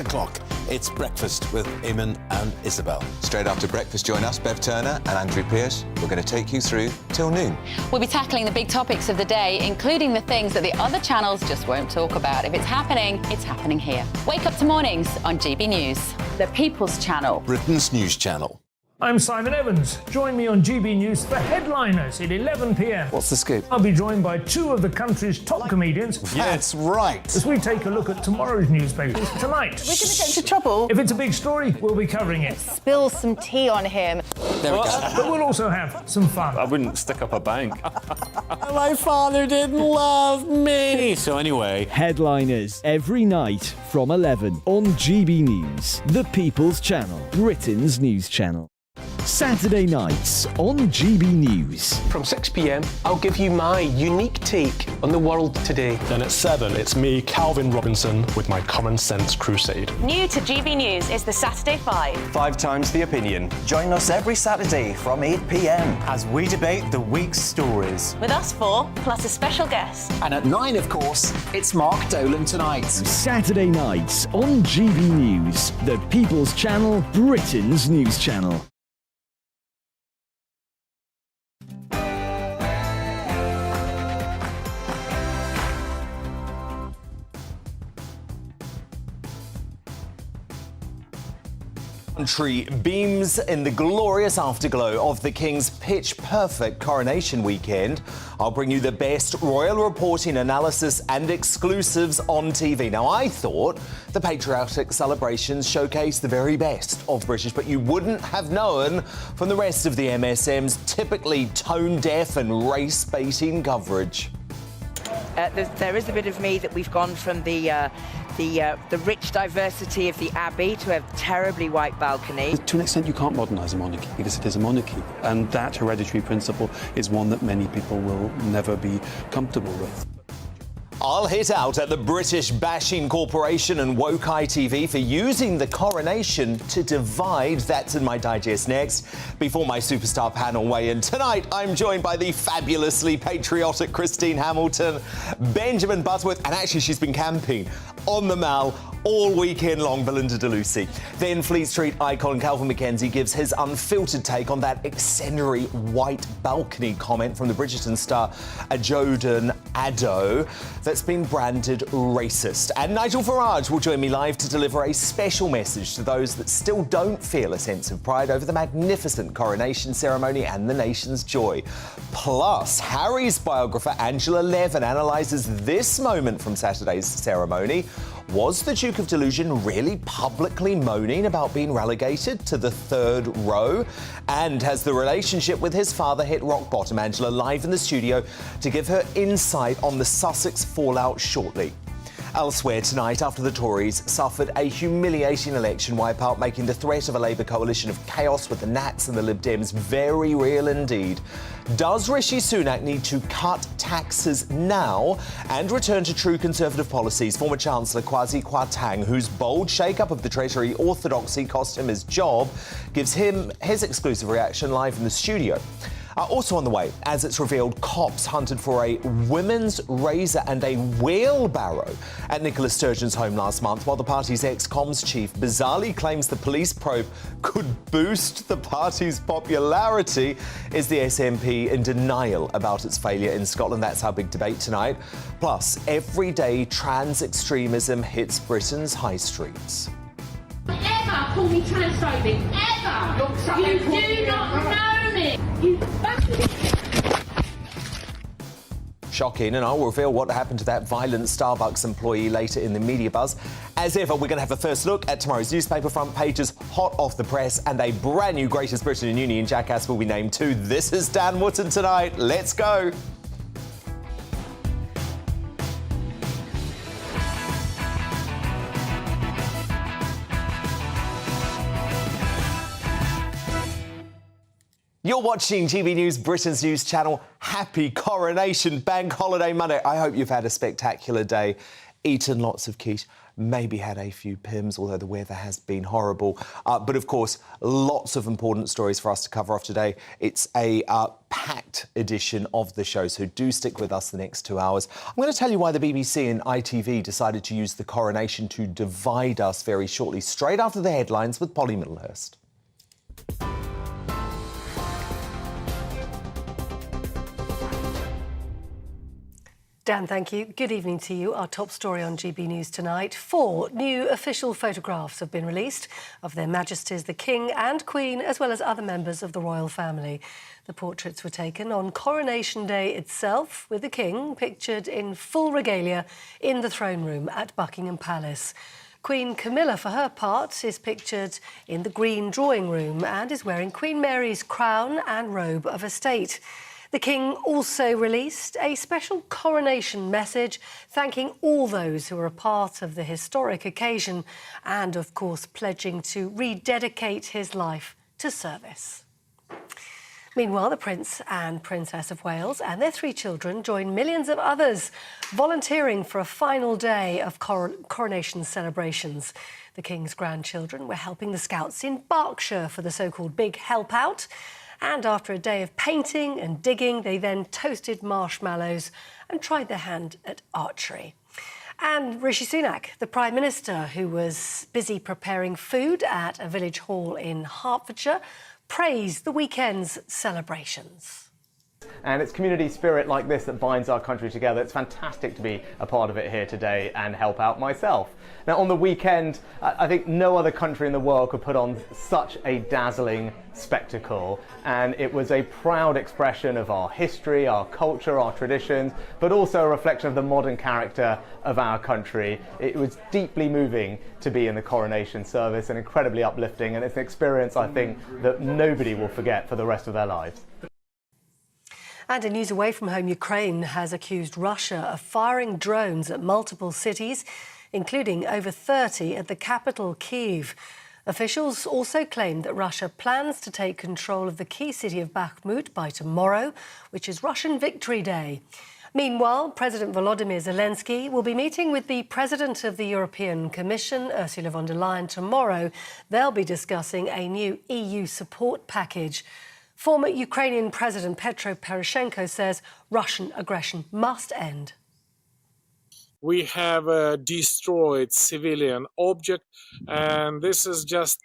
o'clock. It's Breakfast with Eamon and Isabel. Straight after breakfast, join us, Bev Turner and Andrew Pearce. We're going to take you through till noon. We'll be tackling the big topics of the day, including the things that the other channels just won't talk about. If it's happening here. Wake up to mornings on GB News, the People's Channel. Britain's news channel. I'm Simon Evans. Join me on GB News for Headliners at 11 p.m. What's the scoop? I'll be joined by two of the country's top comedians. That's right. As we take a look at tomorrow's newspapers tonight. We're going to get into trouble. If it's a big story, we'll be covering it. Spill some tea on him. There we go. But we'll also have some fun. I wouldn't stick up a bank. My father didn't love me. So anyway, Headliners every night from 11 on GB News, the People's Channel, Britain's news channel. Saturday nights on GB News. From 6 p.m, I'll give you my unique take on the world today. Then at 7, it's me, Calvin Robinson, with my Common Sense Crusade. New to GB News is the Saturday 5. 5 times the opinion. Join us every Saturday from 8 p.m. as we debate the week's stories. With us 4, plus a special guest. And at 9, of course, it's Mark Dolan Tonight. Saturday nights on GB News, the People's Channel, Britain's news channel. Country beams in the glorious afterglow of the King's pitch-perfect coronation weekend. I'll bring you the best royal reporting, analysis and exclusives on TV. Now, I thought the patriotic celebrations showcased the very best of British, but you wouldn't have known from the rest of the MSM's typically tone-deaf and race-baiting coverage. There is a bit of me that we've gone from the rich diversity of the Abbey to a terribly white balcony. To an extent, you can't modernise a monarchy because it is a monarchy, and that hereditary principle is one that many people will never be comfortable with. I'll hit out at the British Bashing Corporation and Woke ITV for using the coronation to divide. That's in my digest next. Before my superstar panel weigh in tonight, I'm joined by the fabulously patriotic Christine Hamilton, Benjamin Butterworth, and actually she's been camping on the Mall all weekend long, Belinda DeLucy. Then Fleet Street icon Calvin McKenzie gives his unfiltered take on that excentric white balcony comment from the Bridgerton star Jodan Addo that's been branded racist. And Nigel Farage will join me live to deliver a special message to those that still don't feel a sense of pride over the magnificent coronation ceremony and the nation's joy. Plus, Harry's biographer Angela Levin analyses this moment from Saturday's ceremony. Was the Duke of Delusion really publicly moaning about being relegated to the third row? And has the relationship with his father hit rock bottom? Angela live in the studio to give her insight on the Sussex fallout shortly. Elsewhere tonight, after the Tories suffered a humiliating election wipeout, making the threat of a Labour coalition of chaos with the Nats and the Lib Dems very real indeed. Does Rishi Sunak need to cut taxes now and return to true Conservative policies? Former Chancellor Kwasi Kwarteng, whose bold shake-up of the Treasury orthodoxy cost him his job, gives him his exclusive reaction live in the studio. Also on the way, as it's revealed, cops hunted for a women's razor and a wheelbarrow at Nicola Sturgeon's home last month, while the party's ex-comms chief bizarrely claims the police probe could boost the party's popularity. Is the SNP in denial about its failure in Scotland? That's our big debate tonight. Plus, everyday trans extremism hits Britain's high streets. Ever call me transphobic, ever! You do not know me! You bastard! Shocking, and I'll reveal what happened to that violent Starbucks employee later in the media buzz. As ever, we're going to have a first look at tomorrow's newspaper front pages, hot off the press, and a brand new Greatest Britain and Union jackass will be named too. This is Dan Wootton tonight. Let's go! You're watching GB News, Britain's news channel. Happy Coronation Bank Holiday Monday. I hope you've had a spectacular day, eaten lots of quiche, maybe had a few pims, although the weather has been horrible. But of course, lots of important stories for us to cover off today. It's a packed edition of the show, so do stick with us the next 2 hours. I'm going to tell you why the BBC and ITV decided to use the coronation to divide us very shortly, straight after the headlines with Polly Middlehurst. Dan, thank you. Good evening to you. Our top story on GB News tonight. 4 new official photographs have been released of Their Majesties the King and Queen, as well as other members of the royal family. The portraits were taken on Coronation Day itself, with the King pictured in full regalia in the throne room at Buckingham Palace. Queen Camilla, for her part, is pictured in the green drawing room and is wearing Queen Mary's crown and robe of estate. The King also released a special coronation message thanking all those who were a part of the historic occasion and, of course, pledging to rededicate his life to service. Meanwhile, the Prince and Princess of Wales and their 3 children joined millions of others volunteering for a final day of coronation celebrations. The King's grandchildren were helping the Scouts in Berkshire for the so-called Big Help Out. And after a day of painting and digging, they then toasted marshmallows and tried their hand at archery. And Rishi Sunak, the Prime Minister, who was busy preparing food at a village hall in Hertfordshire, praised the weekend's celebrations. And it's community spirit like this that binds our country together. It's fantastic to be a part of it here today and help out myself. Now, on the weekend, I think no other country in the world could put on such a dazzling spectacle. And it was a proud expression of our history, our culture, our traditions, but also a reflection of the modern character of our country. It was deeply moving to be in the coronation service and incredibly uplifting. And it's an experience, I think, that nobody will forget for the rest of their lives. And in news away from home, Ukraine has accused Russia of firing drones at multiple cities, including over 30 at the capital, Kyiv. Officials also claimed that Russia plans to take control of the key city of Bakhmut by tomorrow, which is Russian Victory Day. Meanwhile, President Volodymyr Zelensky will be meeting with the President of the European Commission, Ursula von der Leyen, tomorrow. They'll be discussing a new EU support package. Former Ukrainian President Petro Poroshenko says Russian aggression must end. We have destroyed civilian object, and this is just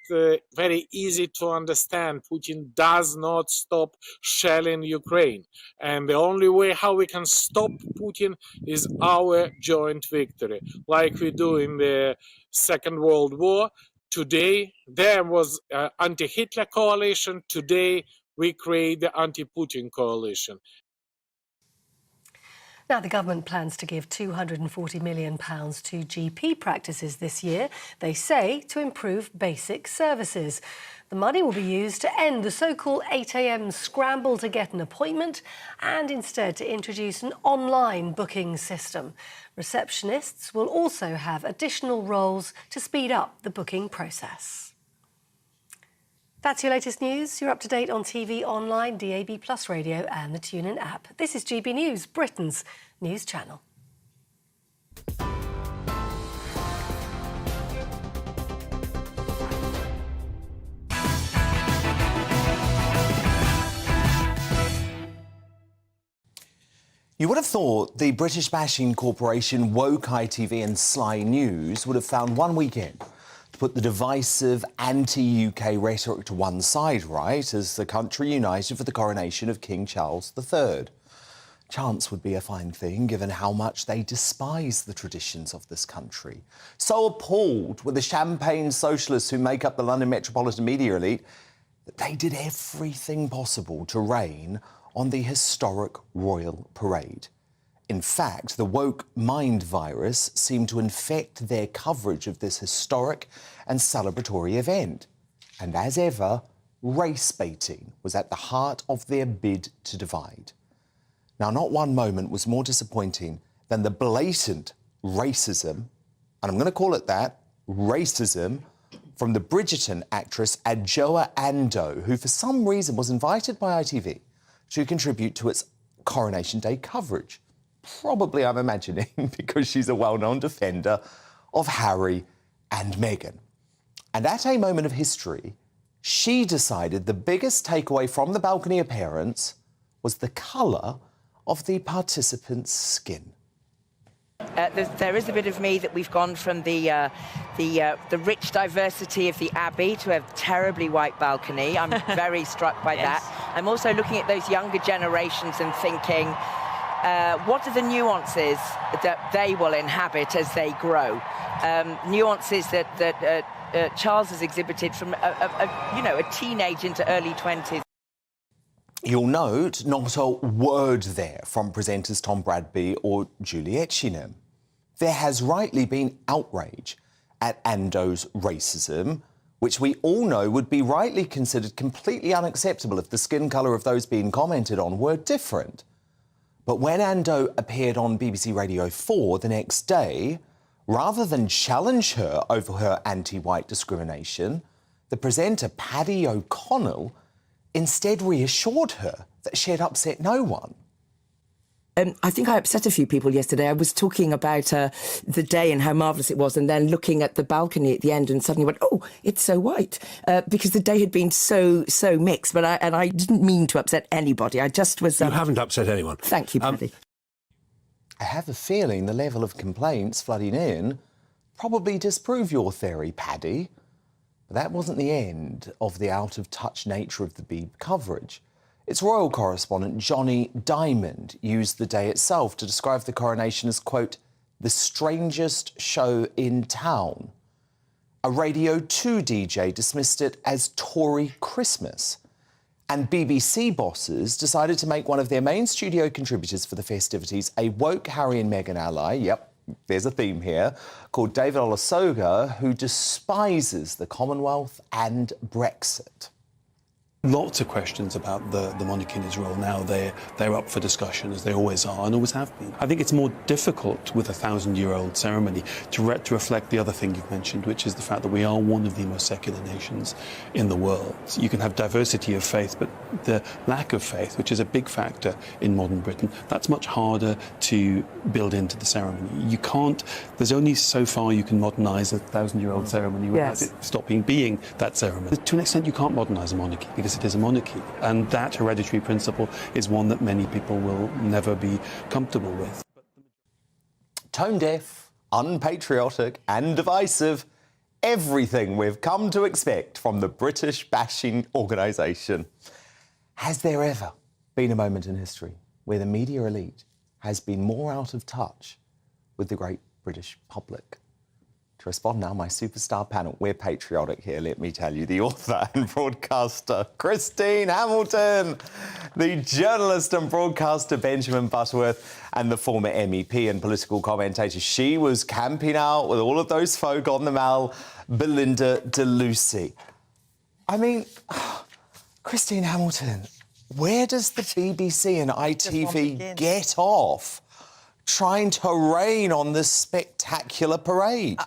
very easy to understand. Putin does not stop shelling Ukraine, and the only way how we can stop Putin is our joint victory, like we do in the Second World War. Today there was anti-Hitler coalition. Today we create the anti-Putin coalition. Now, the government plans to give £240 million to GP practices this year, they say, to improve basic services. The money will be used to end the so-called 8 a.m. scramble to get an appointment and instead to introduce an online booking system. Receptionists will also have additional roles to speed up the booking process. That's your latest news. You're up to date on TV, online, DAB+ radio and the TuneIn app. This is GB News, Britain's news channel. You would have thought the British bashing corporation Woke ITV and Sly News would have found one weekend to put the divisive anti-UK rhetoric to one side, right, as the country united for the coronation of King Charles III. Chance would be a fine thing, given how much they despise the traditions of this country. So appalled were the champagne socialists who make up the London metropolitan media elite that they did everything possible to rain on the historic royal parade. In fact, the woke mind virus seemed to infect their coverage of this historic and celebratory event. And as ever, race baiting was at the heart of their bid to divide. Now, not one moment was more disappointing than the blatant racism, and I'm going to call it that, racism, from the Bridgerton actress Adjoa Andoh, who for some reason was invited by ITV to contribute to its Coronation Day coverage. Probably, I'm imagining, because she's a well-known defender of Harry and Meghan. And at a moment of history, she decided the biggest takeaway from the balcony appearance was the colour of the participants' skin. There is a bit of me that we've gone from the rich diversity of the Abbey to a terribly white balcony. I'm very struck by that. I'm also looking at those younger generations and thinking, what are the nuances that they will inhabit as they grow? Nuances that Charles has exhibited from a teenage into early 20s. You'll note not a word there from presenters Tom Bradby or Julie Etchingham. There has rightly been outrage at Ando's racism, which we all know would be rightly considered completely unacceptable if the skin colour of those being commented on were different. But when Ando appeared on BBC Radio 4 the next day, rather than challenge her over her anti-white discrimination, the presenter Paddy O'Connell instead reassured her that she had upset no one. I think I upset a few people yesterday. I was talking about the day and how marvellous it was, and then looking at the balcony at the end and suddenly went, oh, it's so white, because the day had been so mixed. But I didn't mean to upset anybody. I just was... You haven't upset anyone. Thank you, Paddy. I have a feeling the level of complaints flooding in probably disprove your theory, Paddy. But that wasn't the end of the out-of-touch nature of the Beeb coverage. Its royal correspondent, Johnny Diamond, used the day itself to describe the coronation as, quote, the strangest show in town. A Radio 2 DJ dismissed it as Tory Christmas. And BBC bosses decided to make one of their main studio contributors for the festivities a woke Harry and Meghan ally, yep, there's a theme here, called David Olusoga, who despises the Commonwealth and Brexit. Lots of questions about the monarchy in Israel now. They're up for discussion, as they always are and always have been. I think it's more difficult with a 1,000-year-old ceremony to reflect the other thing you've mentioned, which is the fact that we are one of the most secular nations in the world. You can have diversity of faith, but the lack of faith, which is a big factor in modern Britain, that's much harder to build into the ceremony. You can't, there's only so far you can modernise a 1,000-year-old ceremony without it stopping being that ceremony. To an extent, you can't modernise a monarchy because it is a monarchy, and that hereditary principle is one that many people will never be comfortable with. Tone deaf, unpatriotic and divisive, everything we've come to expect from the British bashing organisation. Has there ever been a moment in history where the media elite has been more out of touch with the great British public? To respond now, my superstar panel. We're patriotic here, let me tell you. The author and broadcaster, Christine Hamilton, the journalist and broadcaster, Benjamin Butterworth, and the former MEP and political commentator. She was camping out with all of those folk on the Mall, Belinda de Lucy. I mean, Christine Hamilton, where does the BBC and ITV get off trying to rain on this spectacular parade?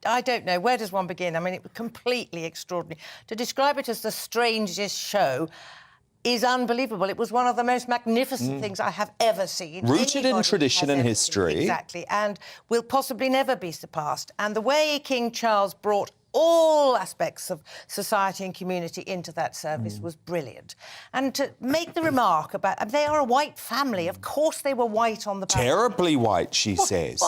I don't know. Where does one begin? I mean, it was completely extraordinary. To describe it as the strangest show is unbelievable. It was one of the most magnificent things I have ever seen. Rooted in tradition and history. Exactly, and will possibly never be surpassed. And the way King Charles brought all aspects of society and community into that service was brilliant. And to make the remark about... they are a white family. Of course they were white on the... Terribly white, she says.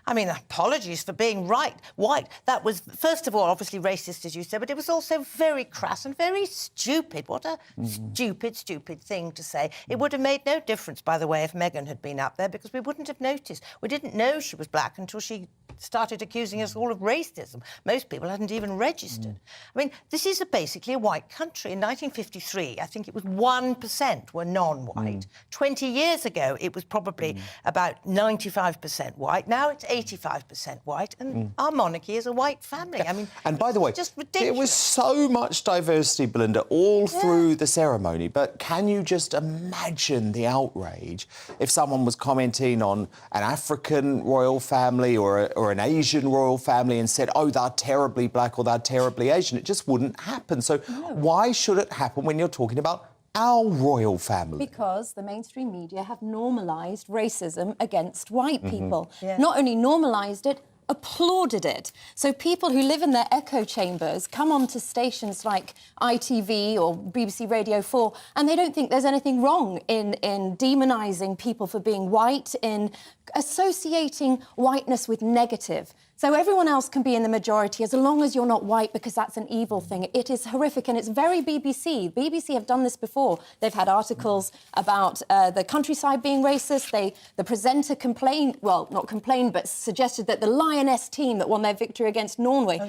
I mean, apologies for being white. That was, first of all, obviously racist, as you said, but it was also very crass and very stupid. What a stupid thing to say. It would have made no difference, by the way, if Meghan had been up there, because we wouldn't have noticed. We didn't know she was black until she started accusing us all of racism. Most people hadn't even registered. I mean, this is basically a white country. In 1953, I think it was 1% were non-white. 20 years ago, it was probably about 95% white. Now it's 85% white, and our monarchy is a white family. I mean, and by the way, just ridiculous. There was so much diversity, Belinda, all through the ceremony. But can you just imagine the outrage if someone was commenting on an African royal family or an Asian royal family and said, oh, they're terribly black or they're terribly Asian? It just wouldn't happen. So why should it happen when you're talking about our royal family? Because the mainstream media have normalised racism against white people. Not only normalised it, applauded it. So people who live in their echo chambers come onto stations like ITV or BBC Radio 4, and they don't think there's anything wrong in demonising people for being white, in associating whiteness with negative. So everyone else can be in the majority as long as you're not white, because that's an evil thing. It is horrific, and it's very BBC. BBC have done this before. They've had articles about the countryside being racist. The presenter complained, well, not complained, but suggested that the Lioness team that won their victory against Norway,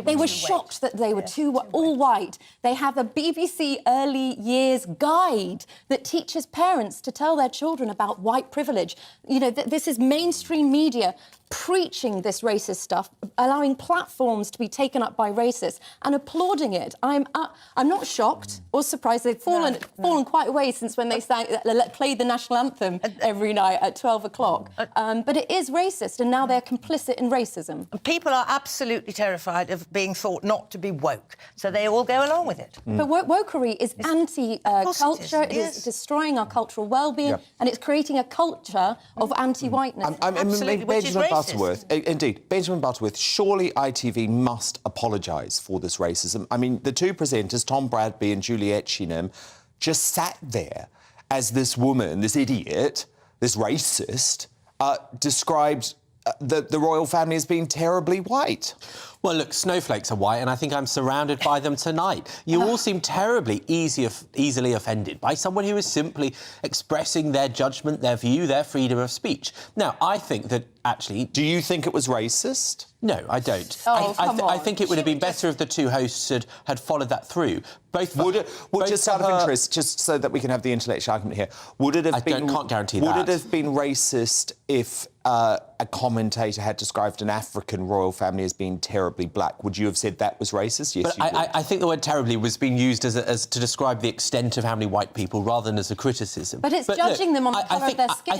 they were shocked that they were all white. They have a BBC Early Years guide that teaches parents to tell their children about white privilege. You know, this is mainstream media preaching this racist stuff, allowing platforms to be taken up by racists and applauding it. I'm not shocked or surprised. They've fallen quite a way since when they played the national anthem every night at 12 o'clock. But it is racist, and now they're complicit in racism. People are absolutely terrified of being thought not to be woke, so they all go along with it. But wokery is anti-culture. It is destroying our cultural well-being, and it's creating a culture of anti-whiteness. Absolutely, which is racist. Indeed, Benjamin Butterworth, surely ITV must apologise for this racism. I mean, the two presenters, Tom Bradby and Juliet Shinham, just sat there as this woman, this idiot, this racist, described the royal family as being terribly white. Well, look, snowflakes are white, and I think I'm surrounded by them tonight. You all seem terribly easily offended by someone who is simply expressing their judgment, their view, their freedom of speech. Now, I think that, actually... Do you think it was racist? No, I don't. Oh, I think it would have been better if the two hosts had followed that through. Just out of interest, just so that we can have the intellectual argument here, would it have been... can't guarantee that. Would it have been racist if a commentator had described an African royal family as being terribly black? Would you have said that was racist? Yes, you would. I think the word terribly was being used as to describe the extent of how many white people, rather than as a criticism. But it's judging them on the colour of their skin.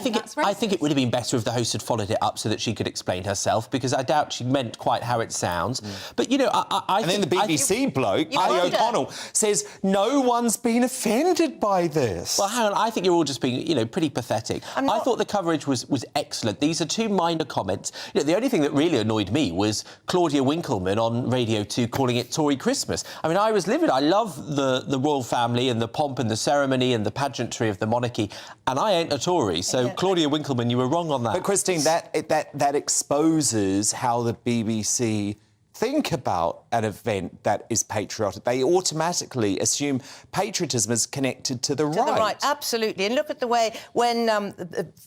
I think it would have been better if the host had followed it up so that she could explain herself, because I doubt she meant quite how it sounds. But, you know, And then the BBC bloke, Ali O'Connell, says no one's been offended by this. Well, hang on, I think you're all just being, you know, pretty pathetic. I thought the coverage was excellent. These are two minor comments. You know, the only thing that really annoyed me was Claudia Winkleman on Radio 2 calling it Tory Christmas. I mean, I was livid. I love the royal family and the pomp and the ceremony and the pageantry of the monarchy, and I ain't a Tory. So, Claudia Winkleman, you were wrong on that. But, Christine, that exposes how the BBC think about an event that is patriotic. They automatically assume patriotism is connected to the right. To the right, absolutely. And look at the way when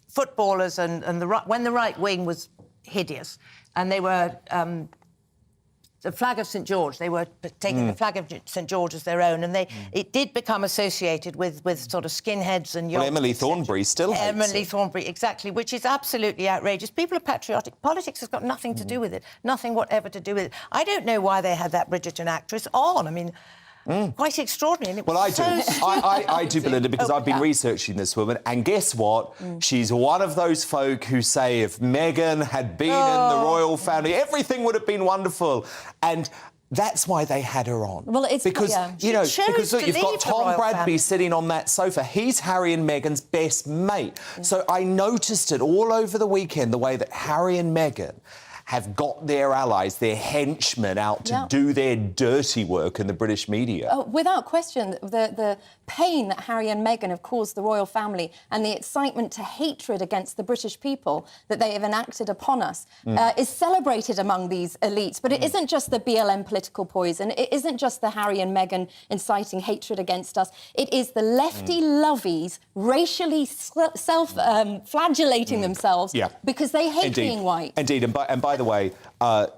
footballers and when the right wing was hideous, and they were the flag of St George. They were taking the flag of St George as their own, and it did become associated with sort of skinheads and... Well, Emily Thornberry still hates Emily Thornberry, exactly, which is absolutely outrageous. People are patriotic. Politics has got nothing to do with it, nothing whatever to do with it. I don't know why they had that Bridgerton actress on. I mean... Quite extraordinary. Well, I do. I do, Belinda, because I've been researching this woman, and guess what? She's one of those folk who say if Meghan had been in the royal family, everything would have been wonderful. And that's why they had her on. Well, it's because because look, you've got Tom Bradby sitting on that sofa. He's Harry and Meghan's best mate. So I noticed it all over the weekend, the way that Harry and Meghan have got their allies, their henchmen out to do their dirty work in the British media. Without question, the pain that Harry and Meghan have caused the royal family and the excitement to hatred against the British people that they have enacted upon us is celebrated among these elites. But it isn't just the BLM political poison. It isn't just the Harry and Meghan inciting hatred against us. It is the lefty lovies racially self-flagellating themselves because they hate being white. Indeed, and by the way,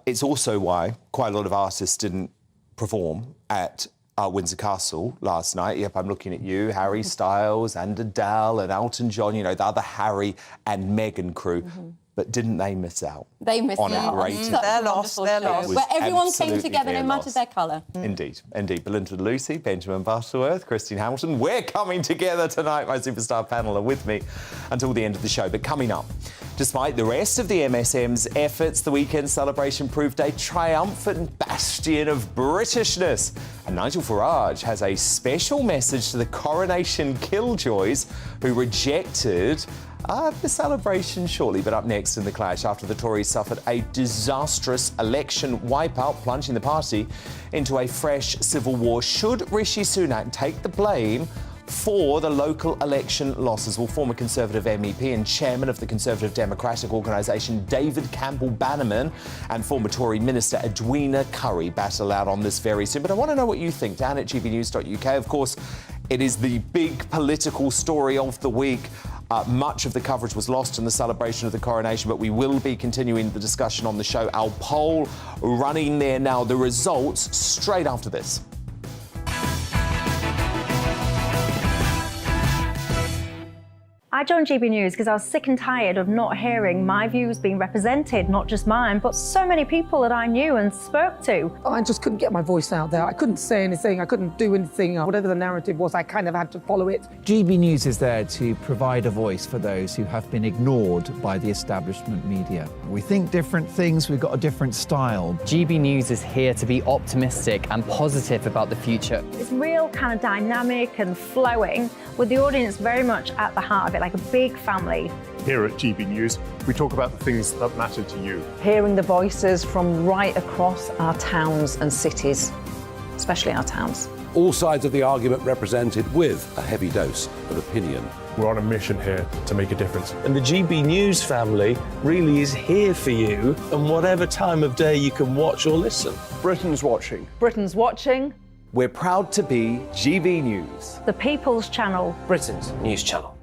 it's also why quite a lot of artists didn't perform at Windsor Castle last night. Yep, I'm looking at you, Harry Styles and Adele and Elton John, you know, the other Harry and Meghan crew. But didn't they miss out? They missed out. They're lost. They're lost. Where everyone came together, no matter their colour. Indeed, indeed. Belinda Lucy, Benjamin Butterworth, Christine Hamilton. We're coming together tonight. My superstar panel are with me until the end of the show. But coming up, despite the rest of the MSM's efforts, the weekend celebration proved a triumphant bastion of Britishness. And Nigel Farage has a special message to the Coronation killjoys who rejected The celebration shortly, but up next in the clash after the Tories suffered a disastrous election wipeout, plunging the party into a fresh civil war. Should Rishi Sunak take the blame for the local election losses? Well, former Conservative MEP and chairman of the Conservative Democratic Organisation, David Campbell-Bannerman, and former Tory Minister Edwina Currie battle out on this very soon. But I want to know what you think. Dan at gbnews.uk. Of course, it is the big political story of the week. Much of the coverage was lost in the celebration of the coronation, but we will be continuing the discussion on the show. Our poll running there now. The results straight after this. I joined GB News because I was sick and tired of not hearing my views being represented, not just mine, but so many people that I knew and spoke to. I just couldn't get my voice out there. I couldn't say anything. I couldn't do anything. Whatever the narrative was, I kind of had to follow it. GB News is there to provide a voice for those who have been ignored by the establishment media. We think different things, we've got a different style. GB News is here to be optimistic and positive about the future. It's real kind of dynamic and flowing, with the audience very much at the heart of it, like a big family. Here at GB News, we talk about the things that matter to you. Hearing the voices from right across our towns and cities, especially our towns. All sides of the argument represented with a heavy dose of opinion. We're on a mission here to make a difference. And the GB News family really is here for you, and whatever time of day you can watch or listen. Britain's watching. Britain's watching. We're proud to be GB News, The People's Channel. Britain's news channel.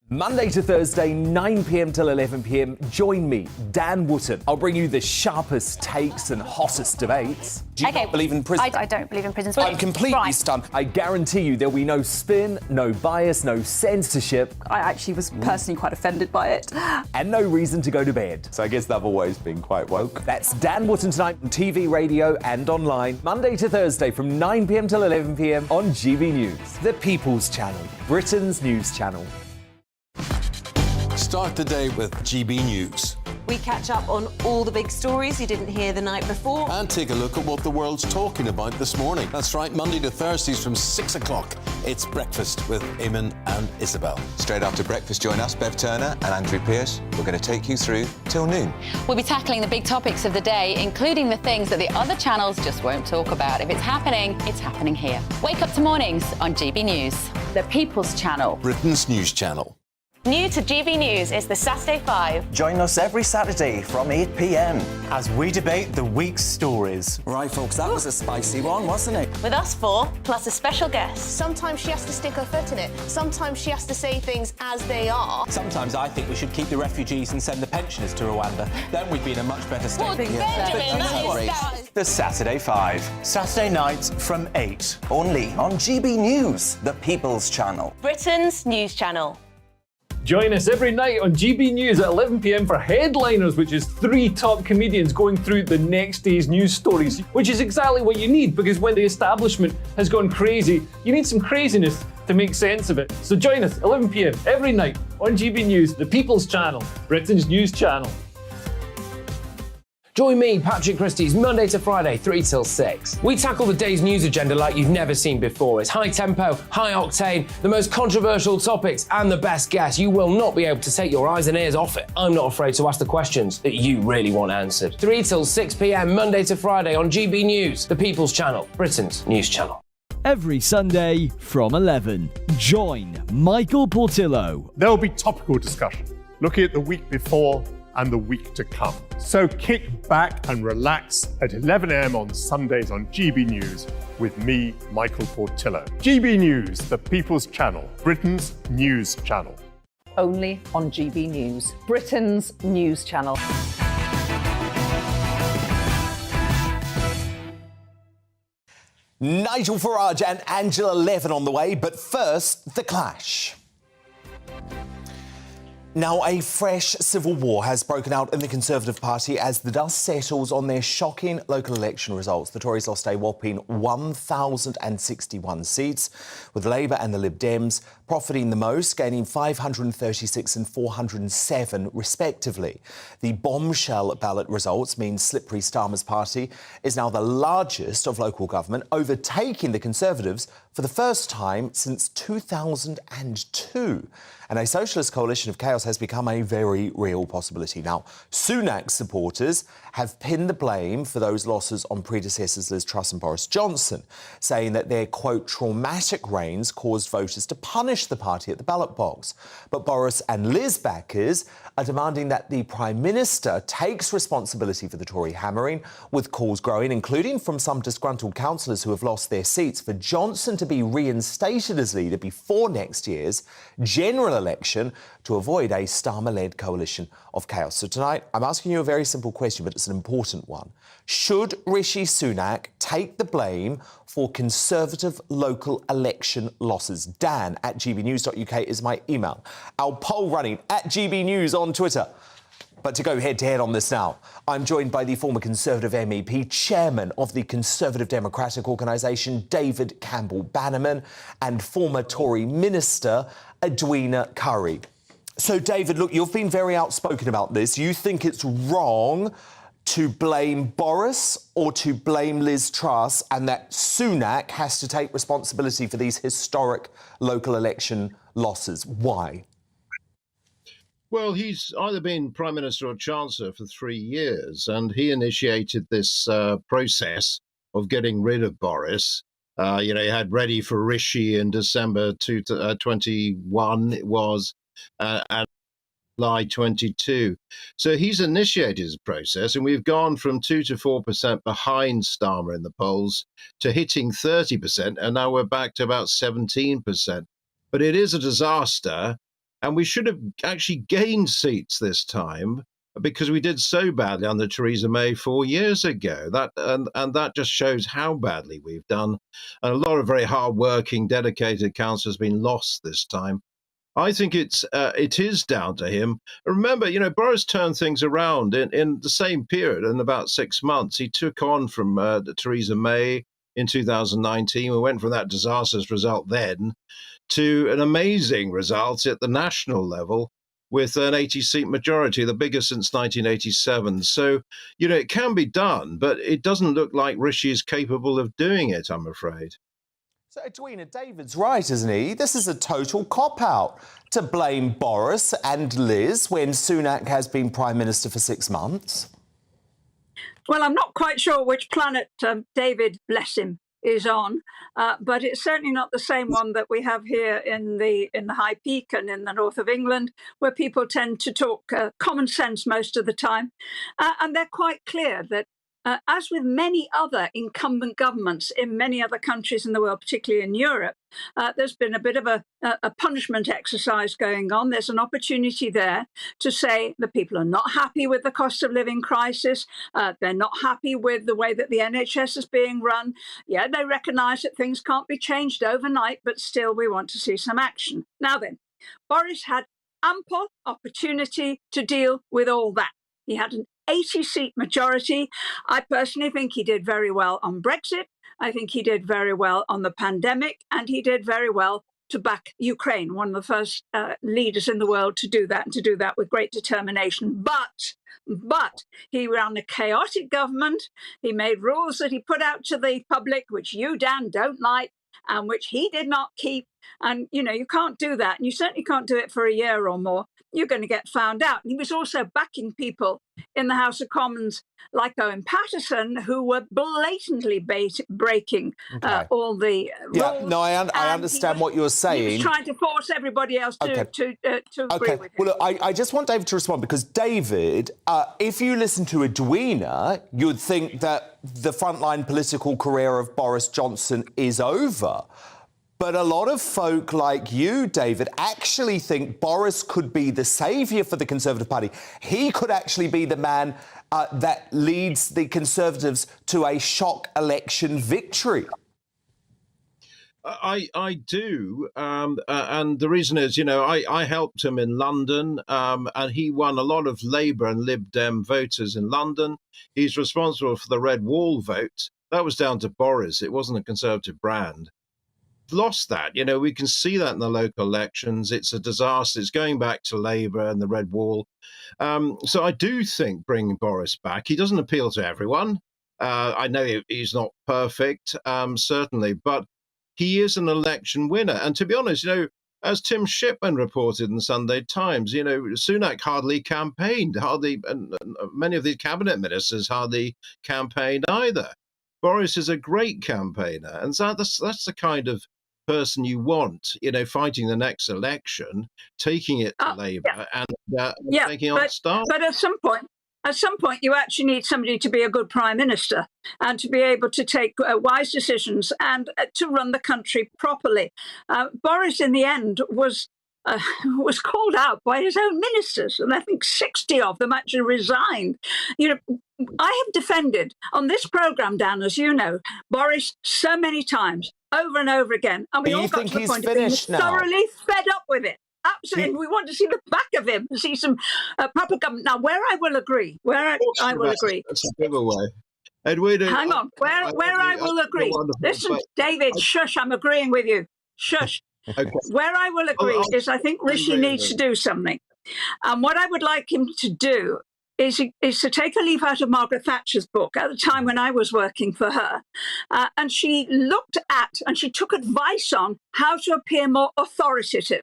Monday to Thursday, 9 p.m. till 11 p.m. Join me, Dan Wootton. I'll bring you the sharpest takes and hottest debates. Do you not believe in prisons? I don't believe in prisons. I'm completely stunned. I guarantee you there'll be no spin, no bias, no censorship. I actually was personally quite offended by it. And no reason to go to bed. So I guess they've always been quite woke. That's Dan Wootton tonight on TV, radio and online. Monday to Thursday from 9 p.m. till 11 p.m. on GB News. The People's Channel, Britain's news channel. Start the day with GB News. We catch up on all the big stories you didn't hear the night before. And take a look at what the world's talking about this morning. That's right, Monday to Thursdays from 6 o'clock. It's Breakfast with Eamon and Isabel. Straight after breakfast, join us, Bev Turner and Andrew Pearce. We're going to take you through till noon. We'll be tackling the big topics of the day, including the things that the other channels just won't talk about. If it's happening here. Wake up to mornings on GB News, the People's Channel. Britain's news channel. New to GB News is the Saturday 5. Join us every Saturday from 8 p.m. as we debate the week's stories. Right, folks, that was a spicy one, wasn't it? With us four, plus a special guest. Sometimes she has to stick her foot in it. Sometimes she has to say things as they are. Sometimes I think we should keep the refugees and send the pensioners to Rwanda. Then we'd be in a much better state. Well, Benjamin, The Saturday 5. Saturday nights from 8. Only on GB News, the People's Channel. Britain's news channel. Join us every night on GB News at 11 p.m. for Headliners, which is 3 top comedians going through the next day's news stories, which is exactly what you need, because when the establishment has gone crazy, you need some craziness to make sense of it. So join us 11 p.m. every night on GB News, the People's Channel, Britain's news channel. Join me, Patrick Christie's, Monday to Friday, 3 till 6. We tackle the day's news agenda like you've never seen before. It's high tempo, high octane, the most controversial topics, and the best guests. You will not be able to take your eyes and ears off it. I'm not afraid to ask the questions that you really want answered. 3 till 6 p.m, Monday to Friday on GB News, the People's Channel, Britain's news channel. Every Sunday from 11, join Michael Portillo. There'll be topical discussion, looking at the week before and the week to come. So kick back and relax at 11 a.m. on Sundays on GB News with me, Michael Portillo. GB News, the People's Channel, Britain's news channel. Only on GB News, Britain's news channel. Nigel Farage and Angela Levin on the way, but first, the clash. Now, a fresh civil war has broken out in the Conservative Party as the dust settles on their shocking local election results. The Tories lost a whopping 1,061 seats, with Labour and the Lib Dems profiting the most, gaining 536 and 407 respectively. The bombshell ballot results mean Slippery Starmer's party is now the largest of local government, overtaking the Conservatives for the first time since 2002. And a socialist coalition of chaos has become a very real possibility. Now, Sunak supporters have pinned the blame for those losses on predecessors Liz Truss and Boris Johnson, saying that their, quote, traumatic reigns caused voters to punish the party at the ballot box. But Boris and Liz backers are demanding that the Prime Minister takes responsibility for the Tory hammering, with calls growing, including from some disgruntled councillors who have lost their seats, for Johnson to be reinstated as leader before next year's general election to avoid a Starmer-led coalition of chaos. So tonight, I'm asking you a very simple question, but it's an important one. Should Rishi Sunak take the blame for Conservative local election losses? Dan at gbnews.uk is my email. Our poll running at GBNews on Twitter. But to go head-to-head on this now, I'm joined by the former Conservative MEP, chairman of the Conservative Democratic Organisation, David Campbell-Bannerman, and former Tory Minister, Edwina Currie. So, David, look, you've been very outspoken about this. You think it's wrong to blame Boris or to blame Liz Truss, and that Sunak has to take responsibility for these historic local election losses. Why? Well, he's either been Prime Minister or Chancellor for 3 years, and he initiated this process of getting rid of Boris. He had ready for Rishi in December 21, it was, and July 22. So he's initiated his process, and we've gone from 2 to 4% behind Starmer in the polls to hitting 30%, and now we're back to about 17%. But it is a disaster. And we should have actually gained seats this time because we did so badly under Theresa May 4 years ago. And that just shows how badly we've done. And a lot of very hard-working, dedicated councillors have been lost this time. I think it is down to him. Remember, Boris turned things around in the same period, in about 6 months. He took on from Theresa May in 2019. We went from that disastrous result then to an amazing result at the national level with an 80-seat majority, the biggest since 1987. So, it can be done, but it doesn't look like Rishi is capable of doing it, I'm afraid. So, Edwina, David's right, isn't he? This is a total cop-out to blame Boris and Liz when Sunak has been Prime Minister for 6 months. Well, I'm not quite sure which planet David, bless him, is on, but it's certainly not the same one that we have here in the High Peak and in the north of England, where people tend to talk common sense most of the time. And they're quite clear that, as with many other incumbent governments in many other countries in the world, particularly in Europe, there's been a bit of a punishment exercise going on. There's an opportunity there to say the people are not happy with the cost of living crisis. They're not happy with the way that the NHS is being run. Yeah, they recognise that things can't be changed overnight, but still we want to see some action. Now then, Boris had ample opportunity to deal with all that. He had an 80-seat majority. I personally think he did very well on Brexit. I think he did very well on the pandemic, and he did very well to back Ukraine, one of the first leaders in the world to do that, and to do that with great determination. But he ran a chaotic government. He made rules that he put out to the public, which you, Dan, don't like, and which he did not keep. And, you can't do that. And you certainly can't do it for a year or more. You're going to get found out. And he was also backing people in the House of Commons like Owen Paterson, who were blatantly breaking all the rules. Yeah, no, I understand what you're saying. He was trying to force everybody else to agree with him. Well, look, I just want David to respond, because, David, if you listen to Edwina, you'd think that the frontline political career of Boris Johnson is over. But a lot of folk like you, David, actually think Boris could be the saviour for the Conservative Party. He could actually be the man that leads the Conservatives to a shock election victory. I do, and the reason is, I helped him in London, and he won a lot of Labour and Lib Dem voters in London. He's responsible for the Red Wall vote. That was down to Boris. It wasn't a Conservative brand. Lost that. We can see that in the local elections. It's a disaster. It's going back to Labour and the Red Wall. So I do think bringing Boris back, he doesn't appeal to everyone. I know he's not perfect, certainly, but he is an election winner. And to be honest, as Tim Shipman reported in the Sunday Times, Sunak hardly campaigned, and many of these cabinet ministers hardly campaigned either. Boris is a great campaigner, and so that's the kind of person you want, fighting the next election, taking it to Labour and taking on staff. But at some point, you actually need somebody to be a good prime minister and to be able to take wise decisions and to run the country properly. Boris, in the end, was called out by his own ministers, and I think 60 of them actually resigned. I have defended on this programme, Dan, as you know, Boris so many times, over and over again, and we all got to the point of being thoroughly fed up with it. Absolutely, we want to see the back of him, see some proper government. Now, where I will agree, That's a giveaway. Edwina, hang on, where I will agree. Listen, David, shush, I'm agreeing with you. Shush. Okay. Where I will agree is I think Rishi needs to do something. And what I would like him to do is to take a leaf out of Margaret Thatcher's book at the time when I was working for her. And she looked at and she took advice on how to appear more authoritative.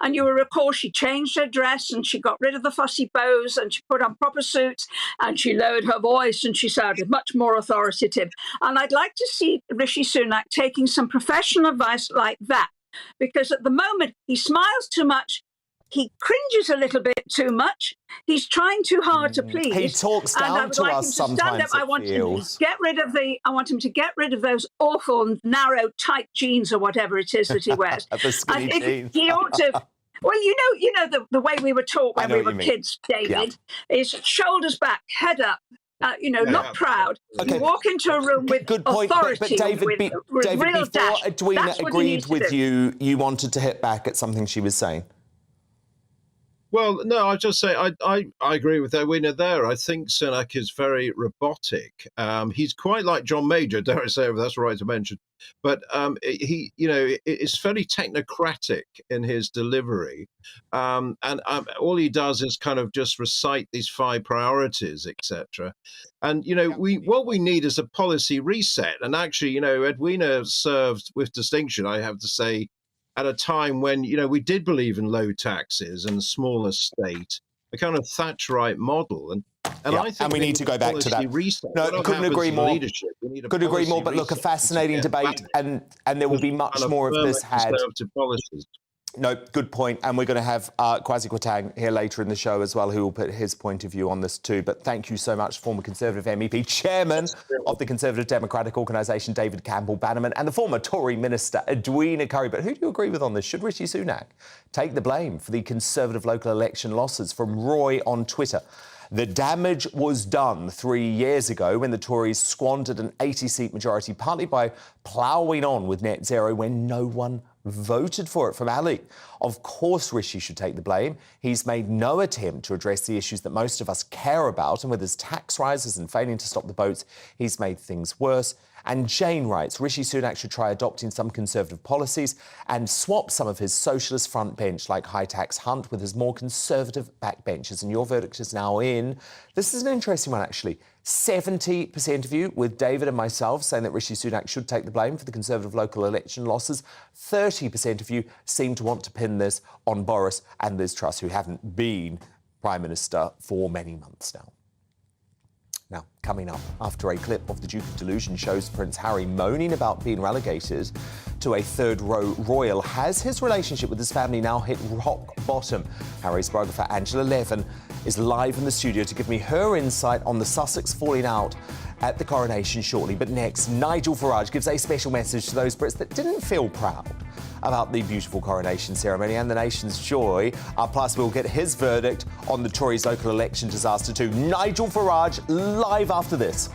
And you will recall she changed her dress and she got rid of the fussy bows and she put on proper suits and she lowered her voice and she sounded much more authoritative. And I'd like to see Rishi Sunak taking some professional advice like that, because at the moment he smiles too much. He cringes a little bit too much. He's trying too hard to please. He talks down to us sometimes. I want him to get rid of those awful narrow tight jeans or whatever it is that he wears. The skinny jeans. He ought to. Well, the way we were taught when we were kids, David, is shoulders back, head up. Not proud. Okay. You walk into a room with good point, authority. But David, with real before dash. Edwina agreed with you wanted to hit back at something she was saying. Well, no, I'll just say I agree with Edwina there. I think Sunak is very robotic. He's quite like John Major, dare I say, if that's right to mention. But he, is fairly technocratic in his delivery. And all he does is kind of just recite these 5 priorities, etc. And, what we need is a policy reset. And actually, Edwina served with distinction, I have to say, at a time when, we did believe in low taxes and smaller state, a kind of Thatcherite model. And I think we need to go back to that. Reset. No, couldn't agree more. Couldn't agree more, but look, a fascinating debate, and there will be much more of this had. No, good point. And we're going to have Kwasi Kwarteng here later in the show as well, who will put his point of view on this too. But thank you so much, former Conservative MEP, Chairman of the Conservative Democratic Organisation, David Campbell-Bannerman, and the former Tory Minister, Edwina Currie. But who do you agree with on this? Should Rishi Sunak take the blame for the Conservative local election losses? From Roy on Twitter. The damage was done 3 years ago when the Tories squandered an 80-seat majority, partly by ploughing on with net zero when no one voted for it. From Ali, of course Rishi should take the blame. He's made no attempt to address the issues that most of us care about, and with his tax rises and failing to stop the boats, he's made things worse. And Jane writes, Rishi Sunak should try adopting some Conservative policies and swap some of his socialist front bench like high tax Hunt with his more Conservative backbenchers. And your verdict is now in. This is an interesting one, actually. 70% of you, with David and myself, saying that Rishi Sunak should take the blame for the Conservative local election losses. 30% of you seem to want to pin this on Boris and Liz Truss, who haven't been Prime Minister for many months now. Now, coming up, after a clip of the Duke of Delusion shows Prince Harry moaning about being relegated to a third-row royal, has his relationship with his family now hit rock bottom? Harry's biographer Angela Levin is live in the studio to give me her insight on the Sussex falling out at the coronation shortly. But next, Nigel Farage gives a special message to those Brits that didn't feel proud about the beautiful coronation ceremony and the nation's joy. Plus, we'll get his verdict on the Tories' local election disaster too. Nigel Farage, live after this.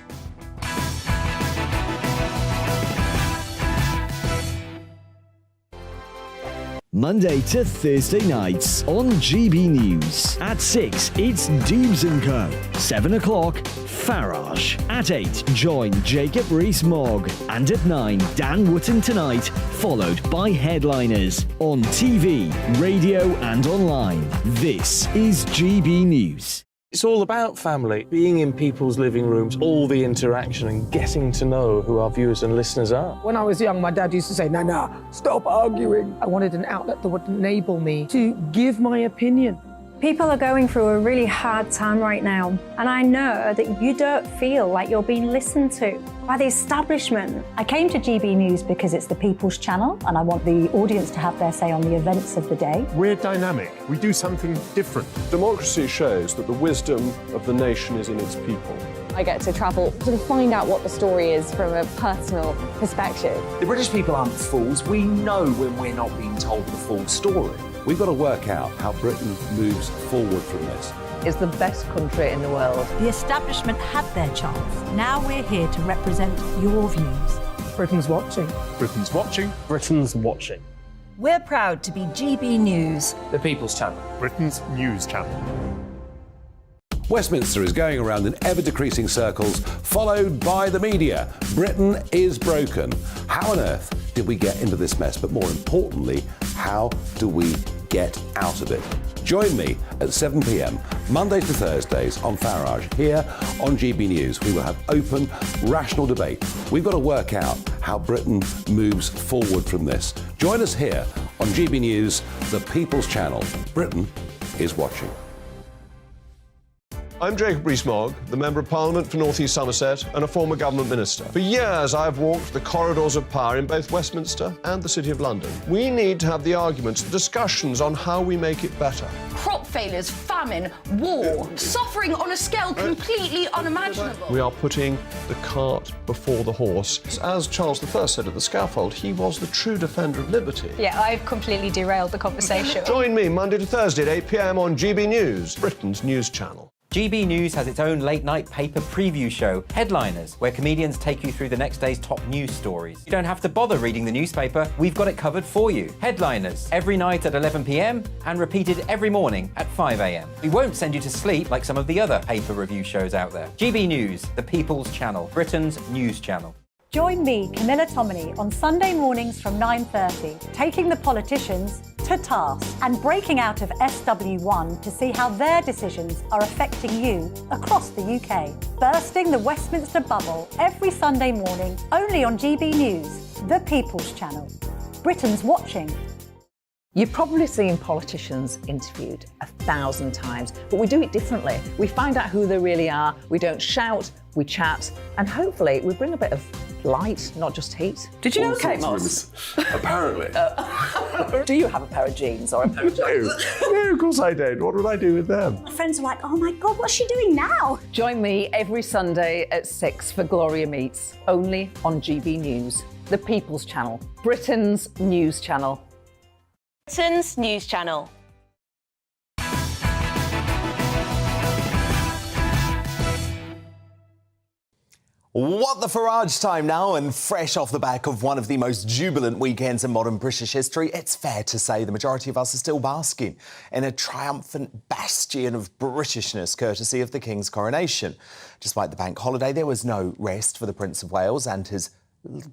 Monday to Thursday nights on GB News. At 6, it's Dubes & Co. 7 o'clock, Farage. At 8, join Jacob Rees-Mogg. And at 9, Dan Wootton Tonight, followed by Headliners. On TV, radio and online. This is GB News. It's all about family, being in people's living rooms, all the interaction and getting to know who our viewers and listeners are. When I was young, my dad used to say, Nana, stop arguing. I wanted an outlet that would enable me to give my opinion. People are going through a really hard time right now, and I know that you don't feel like you're being listened to by the establishment. I came to GB News because it's the People's Channel, and I want the audience to have their say on the events of the day. We're dynamic. We do something different. Democracy shows that the wisdom of the nation is in its people. I get to travel to find out what the story is from a personal perspective. The British people aren't fools. We know when we're not being told the full story. We've got to work out how Britain moves forward from this. It's the best country in the world. The establishment had their chance. Now we're here to represent your views. Britain's watching. Britain's watching. Britain's watching. We're proud to be GB News. The People's Channel. Britain's news channel. Westminster is going around in ever-decreasing circles, followed by the media. Britain is broken. How on earth did we get into this mess? But more importantly, how do we get out of it? Join me at 7 p.m, Mondays to Thursdays on Farage, here on GB News. We will have open, rational debate. We've got to work out how Britain moves forward from this. Join us here on GB News, the People's Channel. Britain is watching. I'm Jacob Rees-Mogg, the Member of Parliament for North East Somerset and a former government minister. For years, I've walked the corridors of power in both Westminster and the City of London. We need to have the arguments, the discussions on how we make it better. Crop failures, famine, war, suffering on a scale completely unimaginable. We are putting the cart before the horse. As Charles I said at the scaffold, he was the true defender of liberty. Yeah, I've completely derailed the conversation. Join me Monday to Thursday at 8 p.m. on GB News, Britain's news channel. GB News has its own late-night paper preview show, Headliners, where comedians take you through the next day's top news stories. You don't have to bother reading the newspaper, we've got it covered for you. Headliners, every night at 11 p.m. and repeated every morning at 5 a.m. We won't send you to sleep like some of the other paper review shows out there. GB News, the People's Channel, Britain's news channel. Join me, Camilla Tominey, on Sunday mornings from 9:30, taking the politicians to task and breaking out of SW1 to see how their decisions are affecting you across the UK. Bursting the Westminster bubble every Sunday morning, only on GB News, the People's Channel. Britain's watching. You've probably seen politicians interviewed 1,000 times, but we do it differently. We find out who they really are, we don't shout, we chat, and hopefully we bring a bit of light, not just heat. Did you know Kate Moss? Apparently. Do you have a pair of jeans or a pair of jeans? No, of course I don't. What would I do with them? My friends are like, oh my God, what's she doing now? Join me every Sunday at 6 for Gloria Meets, only on GB News, the People's Channel, Britain's news channel. Britain's news channel. What the Farage time now, and fresh off the back of one of the most jubilant weekends in modern British history, it's fair to say the majority of us are still basking in a triumphant bastion of Britishness courtesy of the King's coronation. Despite the bank holiday, there was no rest for the Prince of Wales and his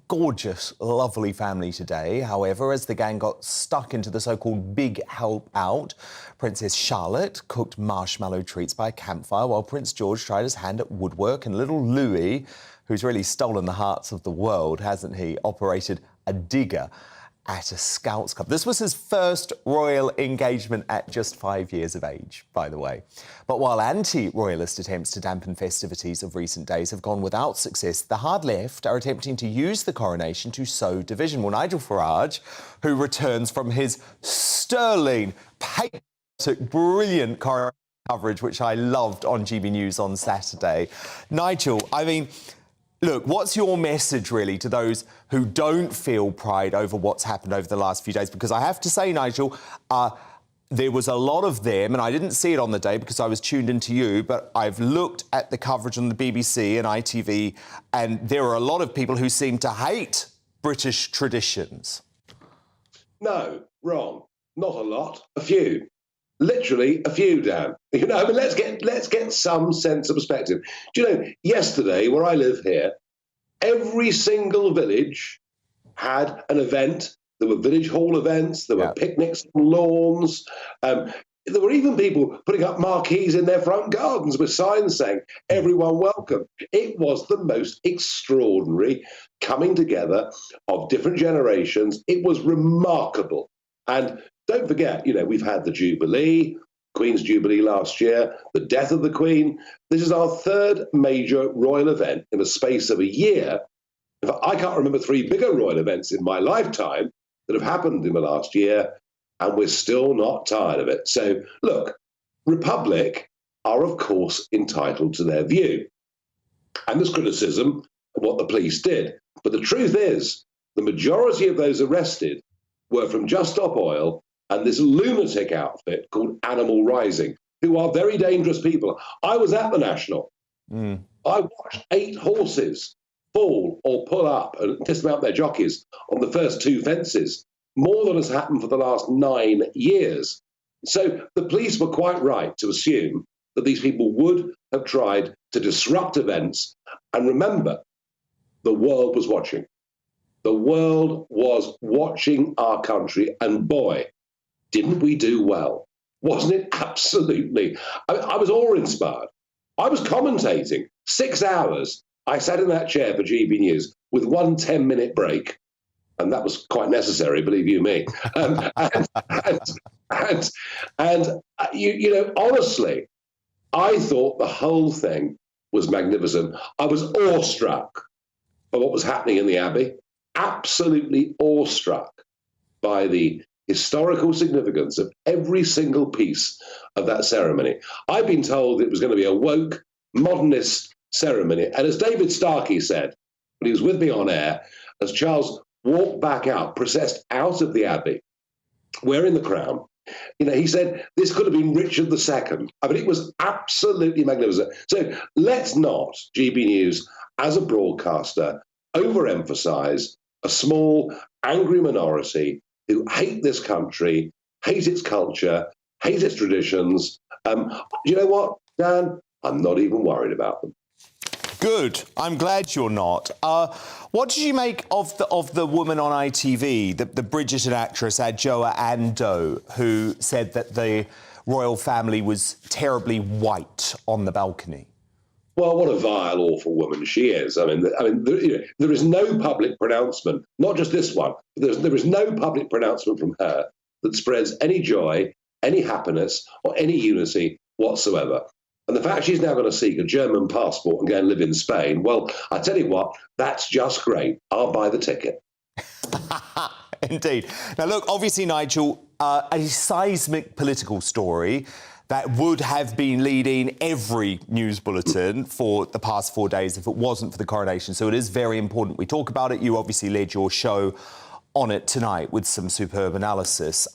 gorgeous, lovely family today. However, as the gang got stuck into the so-called big help out, Princess Charlotte cooked marshmallow treats by a campfire while Prince George tried his hand at woodwork, and little Louis, who's really stolen the hearts of the world, hasn't he, operated a digger at a Scouts Club. This was his first royal engagement at just 5 years of age, by the way. But while anti-royalist attempts to dampen festivities of recent days have gone without success, the hard left are attempting to use the coronation to sow division. Well, Nigel Farage, who returns from his sterling, patriotic, brilliant coronation coverage, which I loved on GB News on Saturday. Nigel, I mean, look, what's your message, really, to those who don't feel pride over what's happened over the last few days? Because I have to say, Nigel, there was a lot of them, and I didn't see it on the day because I was tuned into you, but I've looked at the coverage on the BBC and ITV, and there are a lot of people who seem to hate British traditions. No, wrong. Not a lot. A few. Literally a few, Dan. You know, I mean, let's get some sense of perspective. Do you know, yesterday, where I live here, every single village had an event. There were village hall events. There were picnics on lawns. There were even people putting up marquees in their front gardens with signs saying, everyone welcome. It was the most extraordinary coming together of different generations. It was remarkable. And don't forget, we've had the Jubilee, Queen's Jubilee last year, the death of the Queen. This is our third major royal event in the space of a year. In fact, I can't remember 3 bigger royal events in my lifetime that have happened in the last year, and we're still not tired of it. So, look, Republic are, of course, entitled to their view. And there's criticism of what the police did. But the truth is, the majority of those arrested were from Just Stop Oil and this lunatic outfit called Animal Rising, who are very dangerous people. I was at the National. I watched 8 horses fall or pull up and dismount their jockeys on the first 2 fences, more than has happened for the last 9 years. So the police were quite right to assume that these people would have tried to disrupt events. And remember, the world was watching. The world was watching our country, and boy, didn't we do well. Wasn't it absolutely? I was awe-inspired. I was commentating 6 hours. I sat in that chair for GB News with 1 10-minute break, and that was quite necessary, believe you me. Honestly, I thought the whole thing was magnificent. I was awestruck by what was happening in the Abbey, absolutely awestruck by the historical significance of every single piece of that ceremony. I've been told it was going to be a woke, modernist ceremony. And as David Starkey said, when he was with me on air, as Charles walked back out, processed out of the Abbey, wearing the crown, he said this could have been Richard II. I mean, it was absolutely magnificent. So let's not, GB News, as a broadcaster, overemphasize a small, angry minority who hate this country, hate its culture, hate its traditions. You know what, Dan? I'm not even worried about them. Good. I'm glad you're not. What did you make of the woman on ITV, the Bridgerton actress Adjoa Andoh, who said that the royal family was terribly white on the balcony? Well, what a vile, awful woman she is. I mean, there is no public pronouncement, not just this one, but there is no public pronouncement from her that spreads any joy, any happiness, or any unity whatsoever. And the fact she's now going to seek a German passport and go and live in Spain, well, I tell you what, that's just great. I'll buy the ticket. Indeed. Now, look, obviously, Nigel, a seismic political story that would have been leading every news bulletin for the past 4 days if it wasn't for the coronation. So it is very important we talk about it. You obviously led your show on it tonight with some superb analysis.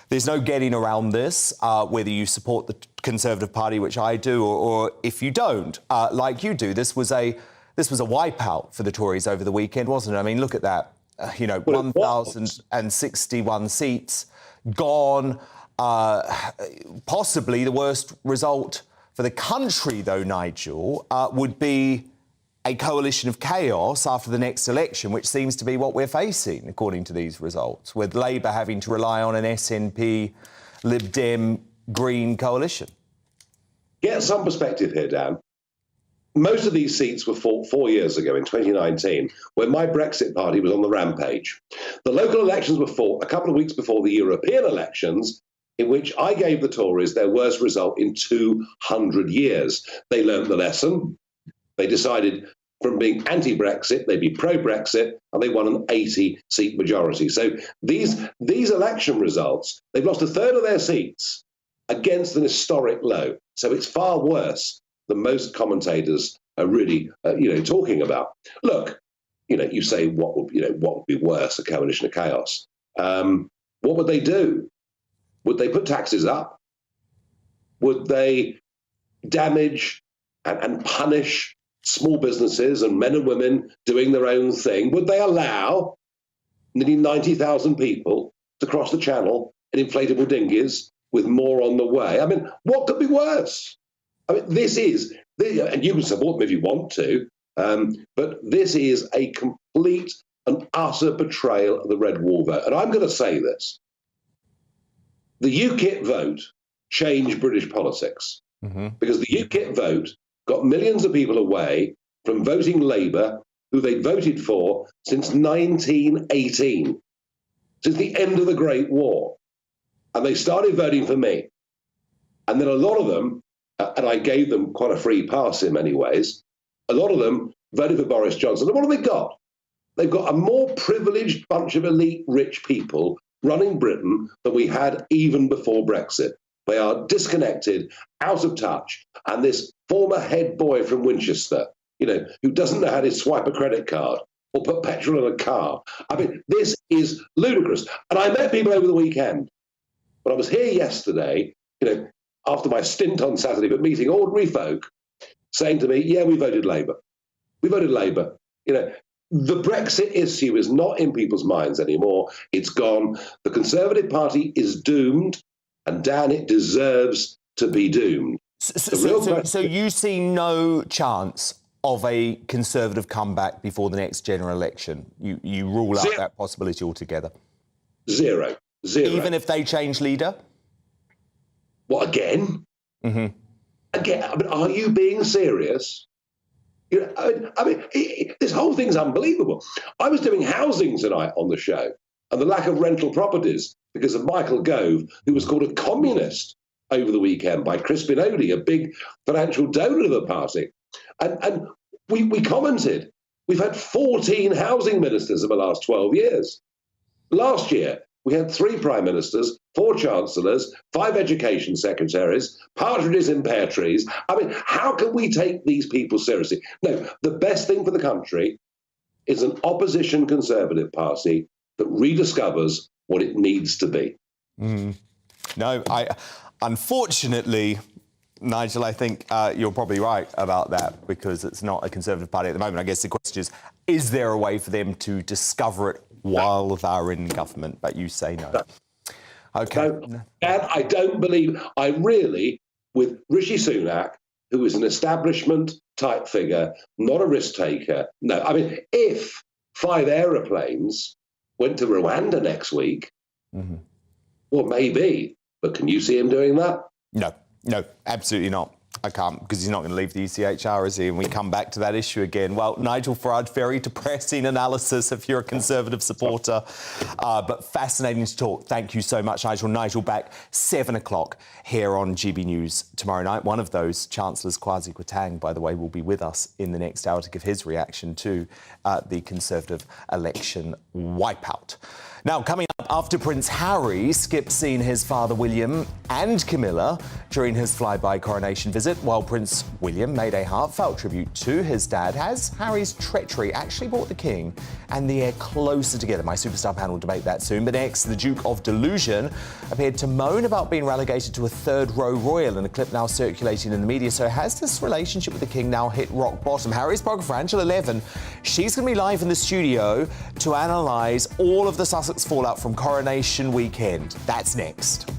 There's no getting around this, whether you support the Conservative Party, which I do, or if you don't, like you do. This was a wipeout for the Tories over the weekend, wasn't it? I mean, look at that. 1,061 seats gone. Possibly the worst result for the country, though, Nigel, would be a coalition of chaos after the next election, which seems to be what we're facing, according to these results, with Labour having to rely on an SNP, Lib Dem, Green coalition. Get some perspective here, Dan. Most of these seats were fought 4 years ago in 2019, when my Brexit party was on the rampage. The local elections were fought a couple of weeks before the European elections, in which I gave the Tories their worst result in 200 years. They learned the lesson. They decided from being anti-Brexit, they'd be pro-Brexit, and they won an 80-seat majority. So these election results, they've lost a third of their seats against an historic low. So it's far worse than most commentators are really, talking about. Look, you say what would be worse, a coalition of chaos? What would they do? Would they put taxes up? Would they damage and punish small businesses and men and women doing their own thing? Would they allow nearly 90,000 people to cross the channel in inflatable dinghies with more on the way? I mean, what could be worse? I mean, and you can support them if you want to, but this is a complete and utter betrayal of the Red Wall vote. And I'm going to say this. The UKIP vote change British politics. Because the UKIP vote got millions of people away from voting Labour, who they voted for since 1918, since the end of the Great War. And they started voting for me. And then a lot of them, and I gave them quite a free pass in many ways, a lot of them voted for Boris Johnson. And what have they got? They've got a more privileged bunch of elite rich people running Britain than we had even before Brexit. They are disconnected, out of touch. And this former head boy from Winchester, who doesn't know how to swipe a credit card or put petrol in a car. I mean, this is ludicrous. And I met people over the weekend. But I was here yesterday, after my stint on Saturday, but meeting ordinary folk saying to me, yeah, we voted Labour. We voted Labour. The Brexit issue is not in people's minds anymore. It's gone. The Conservative Party is doomed. And Dan, it deserves to be doomed. So you see no chance of a Conservative comeback before the next general election? You rule out that possibility altogether? Zero. Even if they change leader? What, again? Again? I mean, are you being serious? This whole thing's unbelievable. I was doing housing tonight on the show, and the lack of rental properties because of Michael Gove, who was called a communist over the weekend by Chris Binodi, a big financial donor of the party. And we commented, we've had 14 housing ministers in the last 12 years. Last year, we had 3 prime ministers, 4 chancellors, 5 education secretaries, partridges in pear trees. I mean, how can we take these people seriously? No, the best thing for the country is an opposition Conservative Party that rediscovers what it needs to be. No, unfortunately, Nigel, I think you're probably right about that, because it's not a Conservative Party at the moment. I guess the question is there a way for them to discover it while they're in government? But you say no. OK. No, and I don't believe, with Rishi Sunak, who is an establishment-type figure, not a risk-taker. No, I mean, if 5 aeroplanes went to Rwanda next week, well, maybe. But can you see him doing that? No, absolutely not. I can't, because he's not going to leave the ECHR, is he? And we come back to that issue again. Well, Nigel Farage, very depressing analysis if you're a Conservative supporter, but fascinating to talk. Thank you so much, Nigel. Nigel back 7 o'clock here on GB News tomorrow night. One of those, Chancellors Kwasi Kwarteng, by the way, will be with us in the next hour to give his reaction to the Conservative election wipeout. Now, coming up, after Prince Harry skipped seeing his father William and Camilla during his flyby coronation visit, while Prince William made a heartfelt tribute to his dad, has Harry's treachery actually brought the King and the heir closer together? My superstar panel will debate that soon. But next, the Duke of Delusion appeared to moan about being relegated to a third-row royal in a clip now circulating in the media. So has this relationship with the King now hit rock bottom? Harry's biographer, Angela Levin, she's going to be live in the studio to analyse all of the Sussex fallout from Coronation weekend. That's next.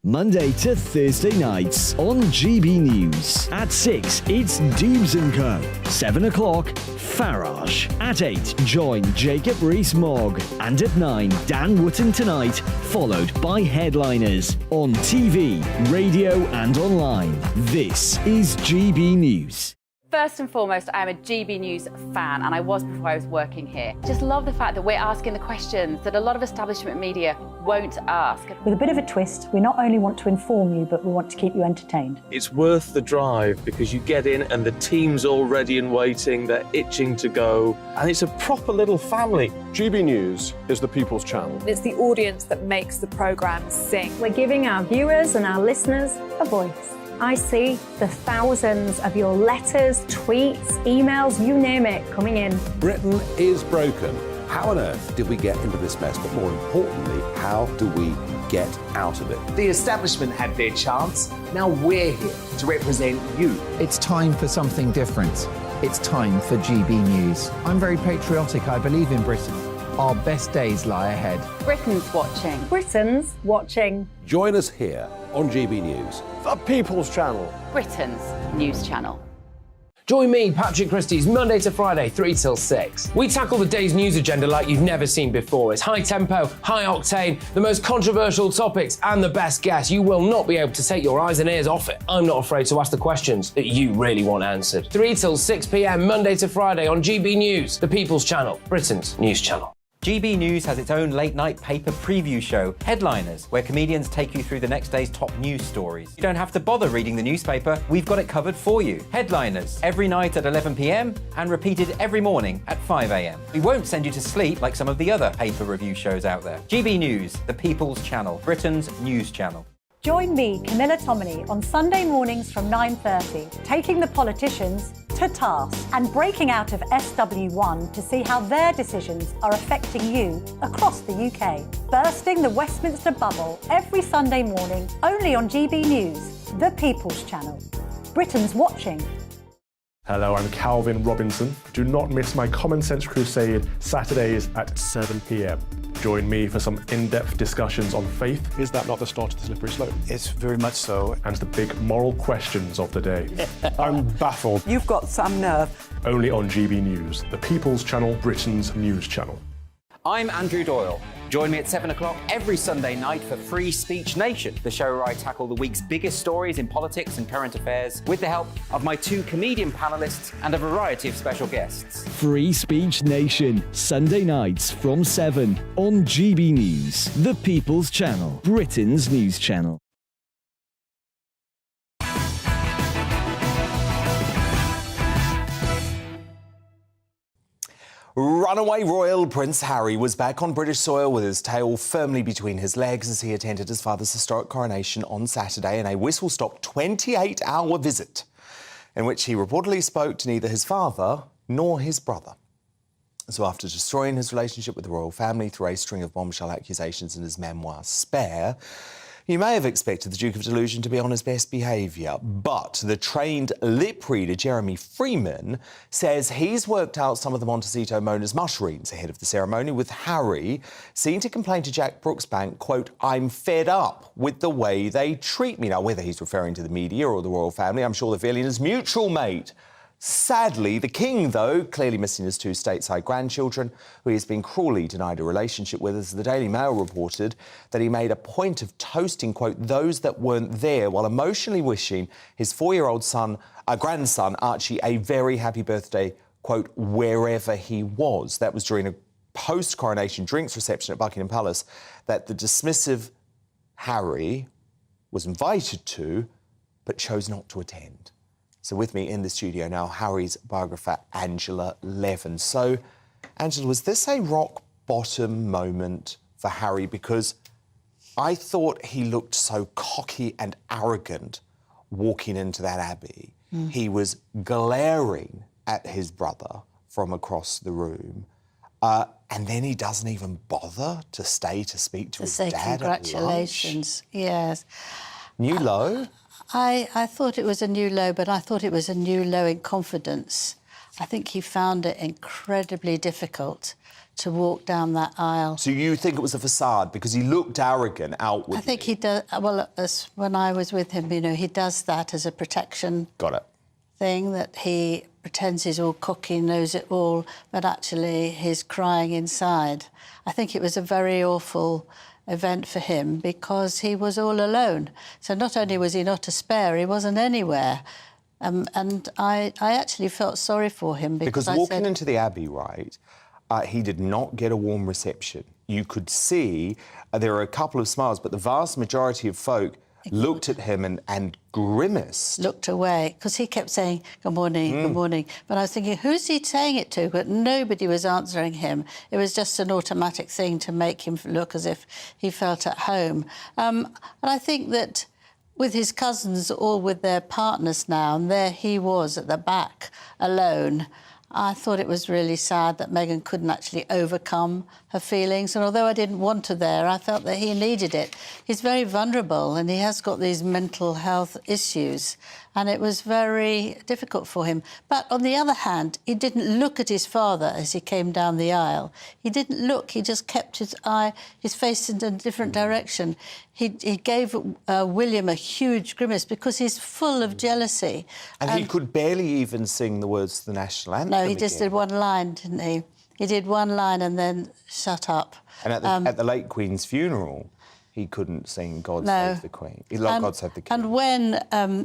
Monday to Thursday nights on GB News. At 6, it's Dubes & Co. 7 o'clock, Farage. At 8, join Jacob Rees-Mogg. And at 9, Dan Wootton Tonight, followed by Headliners. On TV, radio and online. This is GB News. First and foremost, I am a GB News fan, and I was before I was working here. Just love the fact that we're asking the questions that a lot of establishment media won't ask. With a bit of a twist, we not only want to inform you, but we want to keep you entertained. It's worth the drive because you get in and the team's all ready and waiting, they're itching to go, and it's a proper little family. GB News is the people's channel. It's the audience that makes the programme sing. We're giving our viewers and our listeners a voice. I see the thousands of your letters, tweets, emails, you name it, coming in. Britain is broken. How on earth did we get into this mess? But more importantly, how do we get out of it? The establishment had their chance. Now we're here to represent you. It's time for something different. It's time for GB News. I'm very patriotic. I believe in Britain. Our best days lie ahead. Britain's watching. Britain's watching. Join us here on GB News. The people's channel. Britain's news channel. Join me, Patrick Christie's Monday to Friday, 3 till 6. We tackle the day's news agenda like you've never seen before. It's high tempo, high octane, the most controversial topics and the best guests. You will not be able to take your eyes and ears off it. I'm not afraid to ask the questions that you really want answered. 3 till 6 p.m, Monday to Friday on GB News, the People's Channel, Britain's news channel. GB News has its own late-night paper preview show, Headliners, where comedians take you through the next day's top news stories. You don't have to bother reading the newspaper, we've got it covered for you. Headliners, every night at 11 p.m, and repeated every morning at 5 a.m. We won't send you to sleep like some of the other paper review shows out there. GB News, the People's Channel, Britain's news channel. Join me, Camilla Tominey, on Sunday mornings from 9:30, taking the politicians to task and breaking out of SW1 to see how their decisions are affecting you across the UK. Bursting the Westminster bubble every Sunday morning, only on GB News, the People's Channel. Britain's watching. Hello, I'm Calvin Robinson. Do not miss my Common Sense Crusade Saturdays at 7 p.m. Join me for some in-depth discussions on faith. Is that not the start of the slippery slope? It's very much so. And the big moral questions of the day. I'm baffled. You've got some nerve. Only on GB News, the People's Channel, Britain's news channel. I'm Andrew Doyle. Join me at 7 o'clock every Sunday night for Free Speech Nation, the show where I tackle the week's biggest stories in politics and current affairs with the help of my 2 comedian panellists and a variety of special guests. Free Speech Nation, Sunday nights from 7 on GB News, the People's Channel, Britain's news channel. Runaway royal Prince Harry was back on British soil with his tail firmly between his legs as he attended his father's historic coronation on Saturday in a whistle-stop 28-hour visit in which he reportedly spoke to neither his father nor his brother. So after destroying his relationship with the royal family through a string of bombshell accusations in his memoir Spare, you may have expected the Duke of Delusion to be on his best behaviour, but the trained lip reader Jeremy Freeman says he's worked out some of the Montecito Mona's mushrooms ahead of the ceremony, with Harry seen to complain to Jack Brooksbank, quote, "I'm fed up with the way they treat me." Now, whether he's referring to the media or the royal family, I'm sure the feeling is mutual, mate. Sadly, the King, though, clearly missing his 2 stateside grandchildren, who he has been cruelly denied a relationship with, as the Daily Mail reported that he made a point of toasting, quote, those that weren't there, while emotionally wishing his 4-year-old grandson, Archie, a very happy birthday, quote, wherever he was. That was during a post-coronation drinks reception at Buckingham Palace that the dismissive Harry was invited to, but chose not to attend. So with me in the studio now, Harry's biographer, Angela Levin. So, Angela, was this a rock-bottom moment for Harry? Because I thought he looked so cocky and arrogant walking into that abbey. He was glaring at his brother from across the room. And then he doesn't even bother to stay to speak to his dad at lunch. Congratulations, yes. New low? I thought it was a new low, but I thought it was a new low in confidence. I think he found it incredibly difficult to walk down that aisle. So you think it was a facade because he looked arrogant outwardly? I think he does. Well, when I was with him, you know, he does that as a protection. Got it. Thing that he pretends he's all cocky, knows it all, but actually he's crying inside. I think it was a very awful event for him because he was all alone. So not only was he not a spare, he wasn't anywhere. And I actually felt sorry for him because walking into the Abbey, right, he did not get a warm reception. You could see there were a couple of smiles, but the vast majority of folk looked at him and grimaced. Looked away, because he kept saying, good morning, good morning. But I was thinking, who's he saying it to? But nobody was answering him. It was just an automatic thing to make him look as if he felt at home. And I think that with his cousins, all with their partners now, and there he was at the back, alone, I thought it was really sad that Meghan couldn't actually overcome her feelings. And although I didn't want her there, I felt that he needed it. He's very vulnerable and he has got these mental health issues. And it was very difficult for him. But on the other hand, he didn't look at his father as he came down the aisle. He didn't look, he just kept his face in a different direction. He gave William a huge grimace because he's full of jealousy. And he could barely even sing the words to the national anthem. No, he just did one line, didn't he? He did one line and then shut up. And at the late Queen's funeral, he couldn't sing God Save the Queen. He loved God Save the King. And when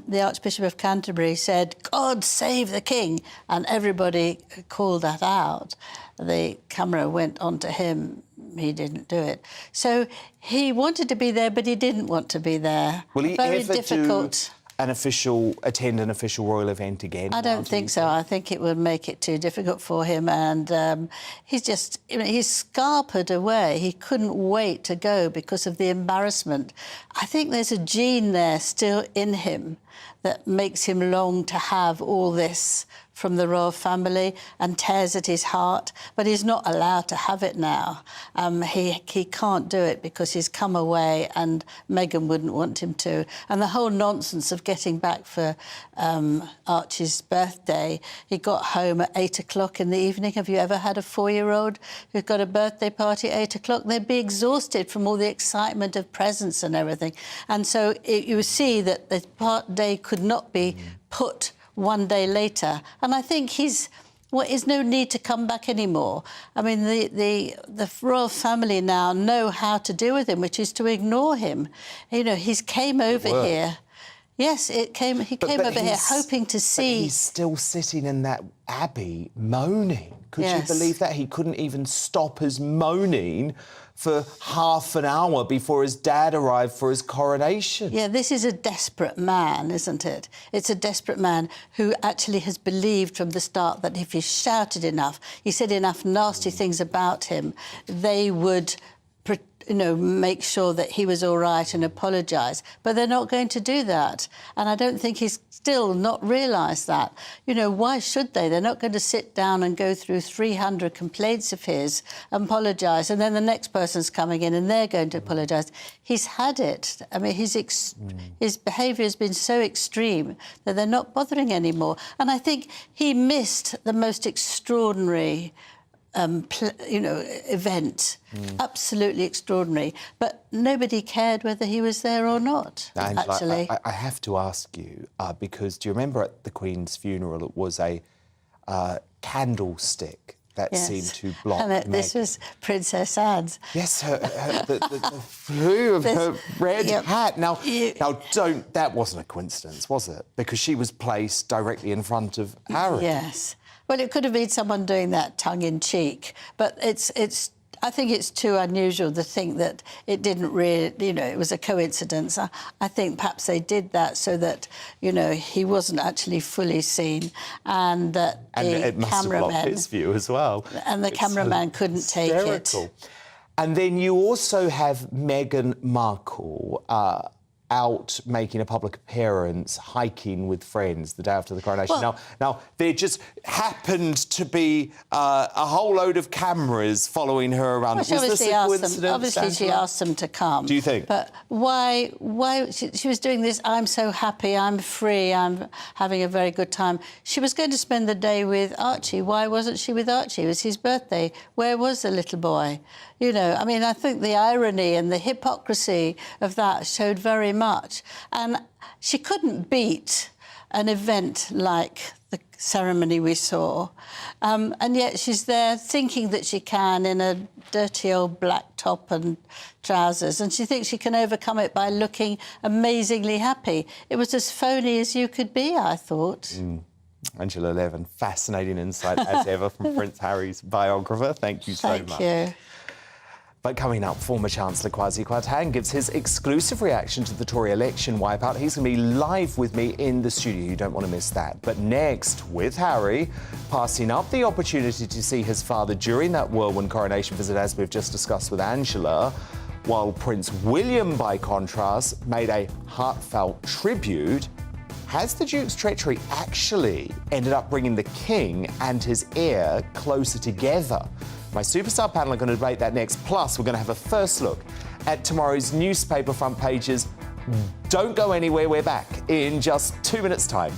the Archbishop of Canterbury said, God save the King, and everybody called that out, the camera went onto him. He didn't do it. So he wanted to be there, but he didn't want to be there. Will he Very ever difficult. attend an official royal event again? I don't think so. I think it would make it too difficult for him, and he's just, he's scarpered away. He couldn't wait to go because of the embarrassment. I think there's a gene there still in him that makes him long to have all this from the royal family and tears at his heart, but he's not allowed to have it now. He can't do it because he's come away and Meghan wouldn't want him to. And the whole nonsense of getting back for Archie's birthday, he got home at 8 o'clock in the evening. Have you ever had a 4-year-old who's got a birthday party at 8 o'clock? They'd be exhausted from all the excitement of presents and everything. And so you see that the day could not be put one day later. And I think there's no need to come back anymore. I mean, the royal family now know how to deal with him, which is to ignore him. You know, he's came over here. Yes, he came over here hoping to see... But he's still sitting in that abbey moaning. Could you believe that? He couldn't even stop his moaning for half an hour before his dad arrived for his coronation. Yeah, this is a desperate man, isn't it? It's a desperate man who actually has believed from the start that if he shouted enough, he said enough nasty things about him, they would... make sure that he was all right and apologise. But they're not going to do that. And I don't think he's still not realised that. You know, why should they? They're not going to sit down and go through 300 complaints of his and apologise, and then the next person's coming in and they're going to apologise. He's had it. I mean, his behaviour has been so extreme that they're not bothering anymore. And I think he missed the most extraordinary event. Absolutely extraordinary. But nobody cared whether he was there or not, Angela, actually. I have to ask you, because do you remember at the Queen's funeral it was a candlestick that seemed to block And this was Princess Anne's. Yes, the flue of her red hat. Now, that wasn't a coincidence, was it? Because she was placed directly in front of Harry. Yes. Well, it could have been someone doing that tongue-in-cheek, but I think it's too unusual to think that it didn't really, it was a coincidence. I think perhaps they did that so that, he wasn't actually fully seen and that it must have blocked his view as well. And the cameraman couldn't take it. And then you also have Meghan Markle out making a public appearance, hiking with friends the day after the coronation. Now, there just happened to be a whole load of cameras following her around. Well, Was this a coincidence? Obviously, she asked them to come. Do you think? But why she was doing this, I'm so happy, I'm free, I'm having a very good time. She was going to spend the day with Archie. Why wasn't she with Archie? It was his birthday. Where was the little boy? I mean, I think the irony and the hypocrisy of that showed very much. And she couldn't beat an event like the ceremony we saw. And yet she's there thinking that she can in a dirty old black top and trousers. And she thinks she can overcome it by looking amazingly happy. It was as phony as you could be, I thought. Angela Levin, fascinating insight as ever from Prince Harry's biographer. Thank you so much. Thank you. But coming up, former Chancellor Kwasi Kwarteng gives his exclusive reaction to the Tory election wipeout. He's going to be live with me in the studio. You don't want to miss that. But next, with Harry, passing up the opportunity to see his father during that whirlwind coronation visit, as we've just discussed with Angela, while Prince William, by contrast, made a heartfelt tribute. Has the Duke's treachery actually ended up bringing the King and his heir closer together? My superstar panel are going to debate that next. Plus, we're going to have a first look at tomorrow's newspaper front pages. Don't go anywhere, we're back in just 2 minutes' time.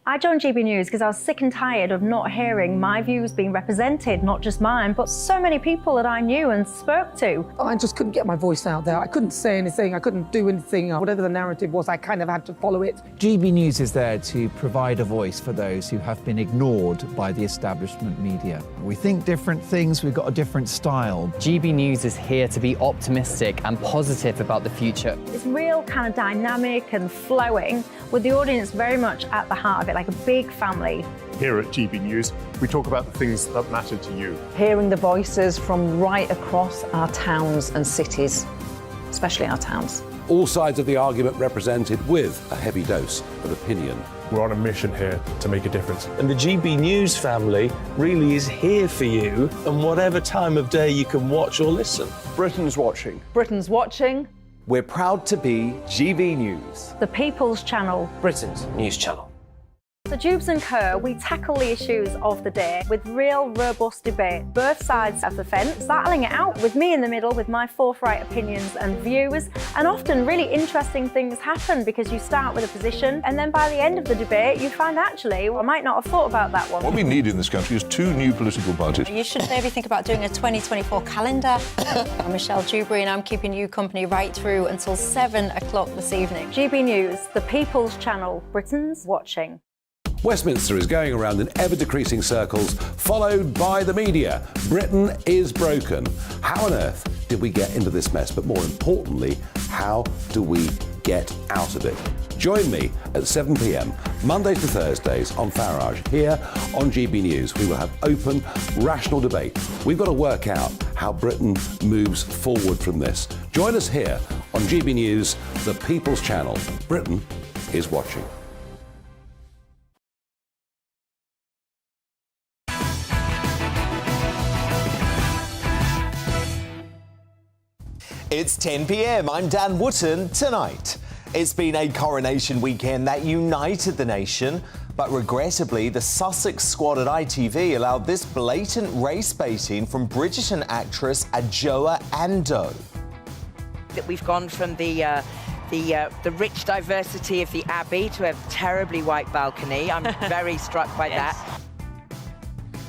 I joined GB News because I was sick and tired of not hearing my views being represented, not just mine, but so many people that I knew and spoke to. I just couldn't get my voice out there. I couldn't say anything. I couldn't do anything. Whatever the narrative was, I kind of had to follow it. GB News is there to provide a voice for those who have been ignored by the establishment media. We think different things, we've got a different style. GB News is here to be optimistic and positive about the future. It's real kind of dynamic and flowing, with the audience very much at the heart of it, like a big family. Here at GB News, we talk about the things that matter to you. Hearing the voices from right across our towns and cities, especially our towns. All sides of the argument represented with a heavy dose of opinion. We're on a mission here to make a difference. And the GB News family really is here for you, and whatever time of day you can watch or listen. Britain's watching. Britain's watching. We're proud to be GB News, The People's Channel. Britain's news channel. So Dubes & Co, we tackle the issues of the day with real robust debate, both sides of the fence, battling it out with me in the middle with my forthright opinions and views. And often really interesting things happen because you start with a position and then by the end of the debate you find actually, well, I might not have thought about that one. What we need in this country is two new political parties. You should maybe think about doing a 2024 calendar. I'm Michelle Dewberry and I'm keeping you company right through until 7 o'clock this evening. GB News, The People's Channel, Britain's watching. Westminster is going around in ever-decreasing circles, followed by the media. Britain is broken. How on earth did we get into this mess? But more importantly, how do we get out of it? Join me at 7 p.m, Mondays to Thursdays on Farage, here on GB News. We will have open, rational debate. We've got to work out how Britain moves forward from this. Join us here on GB News, the People's Channel. Britain is watching. It's 10 p.m. I'm Dan Wootton. Tonight, it's been a coronation weekend that united the nation, but regrettably, the Sussex squad at ITV allowed this blatant race baiting from Bridgerton actress Adjoa Andoh. That we've gone from the rich diversity of the Abbey to a terribly white balcony. I'm very struck by that.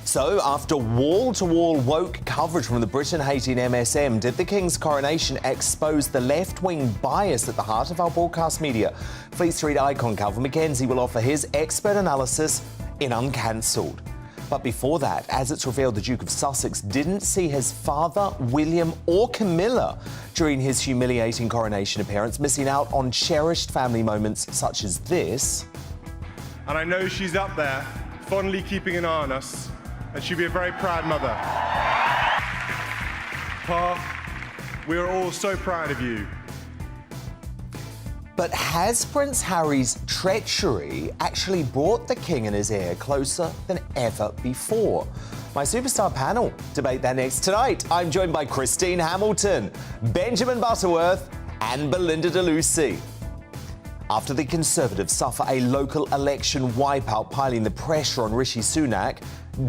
So, after wall-to-wall woke coverage from the Britain-hating MSM, did the King's coronation expose the left-wing bias at the heart of our broadcast media? Fleet Street icon Calvin Mackenzie will offer his expert analysis in Uncancelled. But before that, as it's revealed, the Duke of Sussex didn't see his father, William, or Camilla during his humiliating coronation appearance, missing out on cherished family moments such as this. And I know she's up there, fondly keeping an eye on us, and she'll be a very proud mother. Pa, we are all so proud of you. But has Prince Harry's treachery actually brought the King and his heir closer than ever before? My superstar panel debate that next tonight. I'm joined by Christine Hamilton, Benjamin Butterworth and Belinda de Lucy. After the Conservatives suffer a local election wipeout, piling the pressure on Rishi Sunak,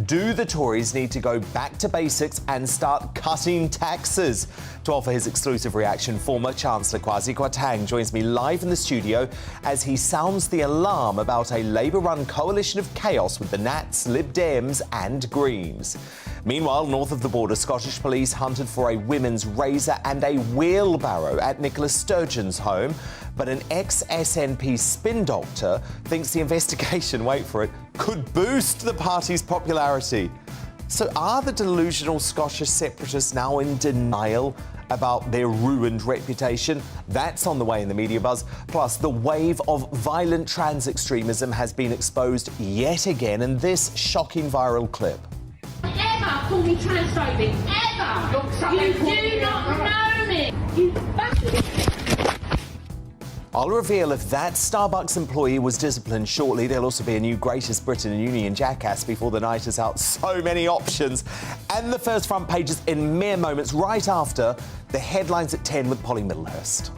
do the Tories need to go back to basics and start cutting taxes? To offer his exclusive reaction, former Chancellor Kwasi Kwarteng joins me live in the studio as he sounds the alarm about a Labour-run coalition of chaos with the Nats, Lib Dems and Greens. Meanwhile, north of the border, Scottish police hunted for a women's razor and a wheelbarrow at Nicola Sturgeon's home, but an ex-SNP spin doctor thinks the investigation, wait for it, could boost the party's popularity. So are the delusional Scottish separatists now in denial about their ruined reputation? That's on the way in the media buzz. Plus, the wave of violent trans extremism has been exposed yet again in this shocking viral clip. Ever call me transphobic, ever! You do not know me! You bastard! I'll reveal if that Starbucks employee was disciplined shortly. There'll also be a new Greatest Britain Union jackass before the night is out. So many options. And the first front pages in mere moments, right after the headlines at 10 with Polly Middlehurst.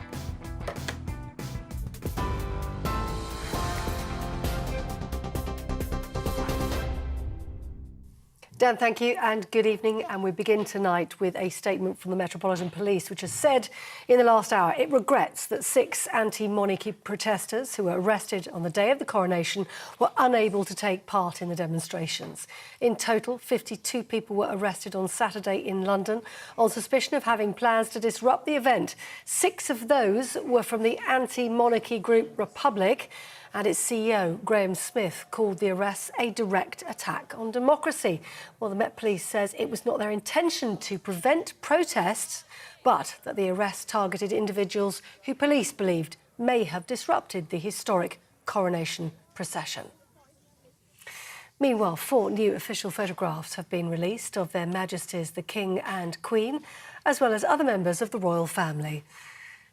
Dan, thank you and good evening. And we begin tonight with a statement from the Metropolitan Police, which has said in the last hour it regrets that 6 anti-monarchy protesters who were arrested on the day of the coronation were unable to take part in the demonstrations. In total, 52 people were arrested on Saturday in London on suspicion of having plans to disrupt the event. 6 of those were from the anti-monarchy group Republic, and its CEO, Graham Smith, called the arrests a direct attack on democracy. Well, the Met Police says it was not their intention to prevent protests, but that the arrests targeted individuals who police believed may have disrupted the historic coronation procession. Meanwhile, 4 new official photographs have been released of Their Majesties the King and Queen, as well as other members of the royal family.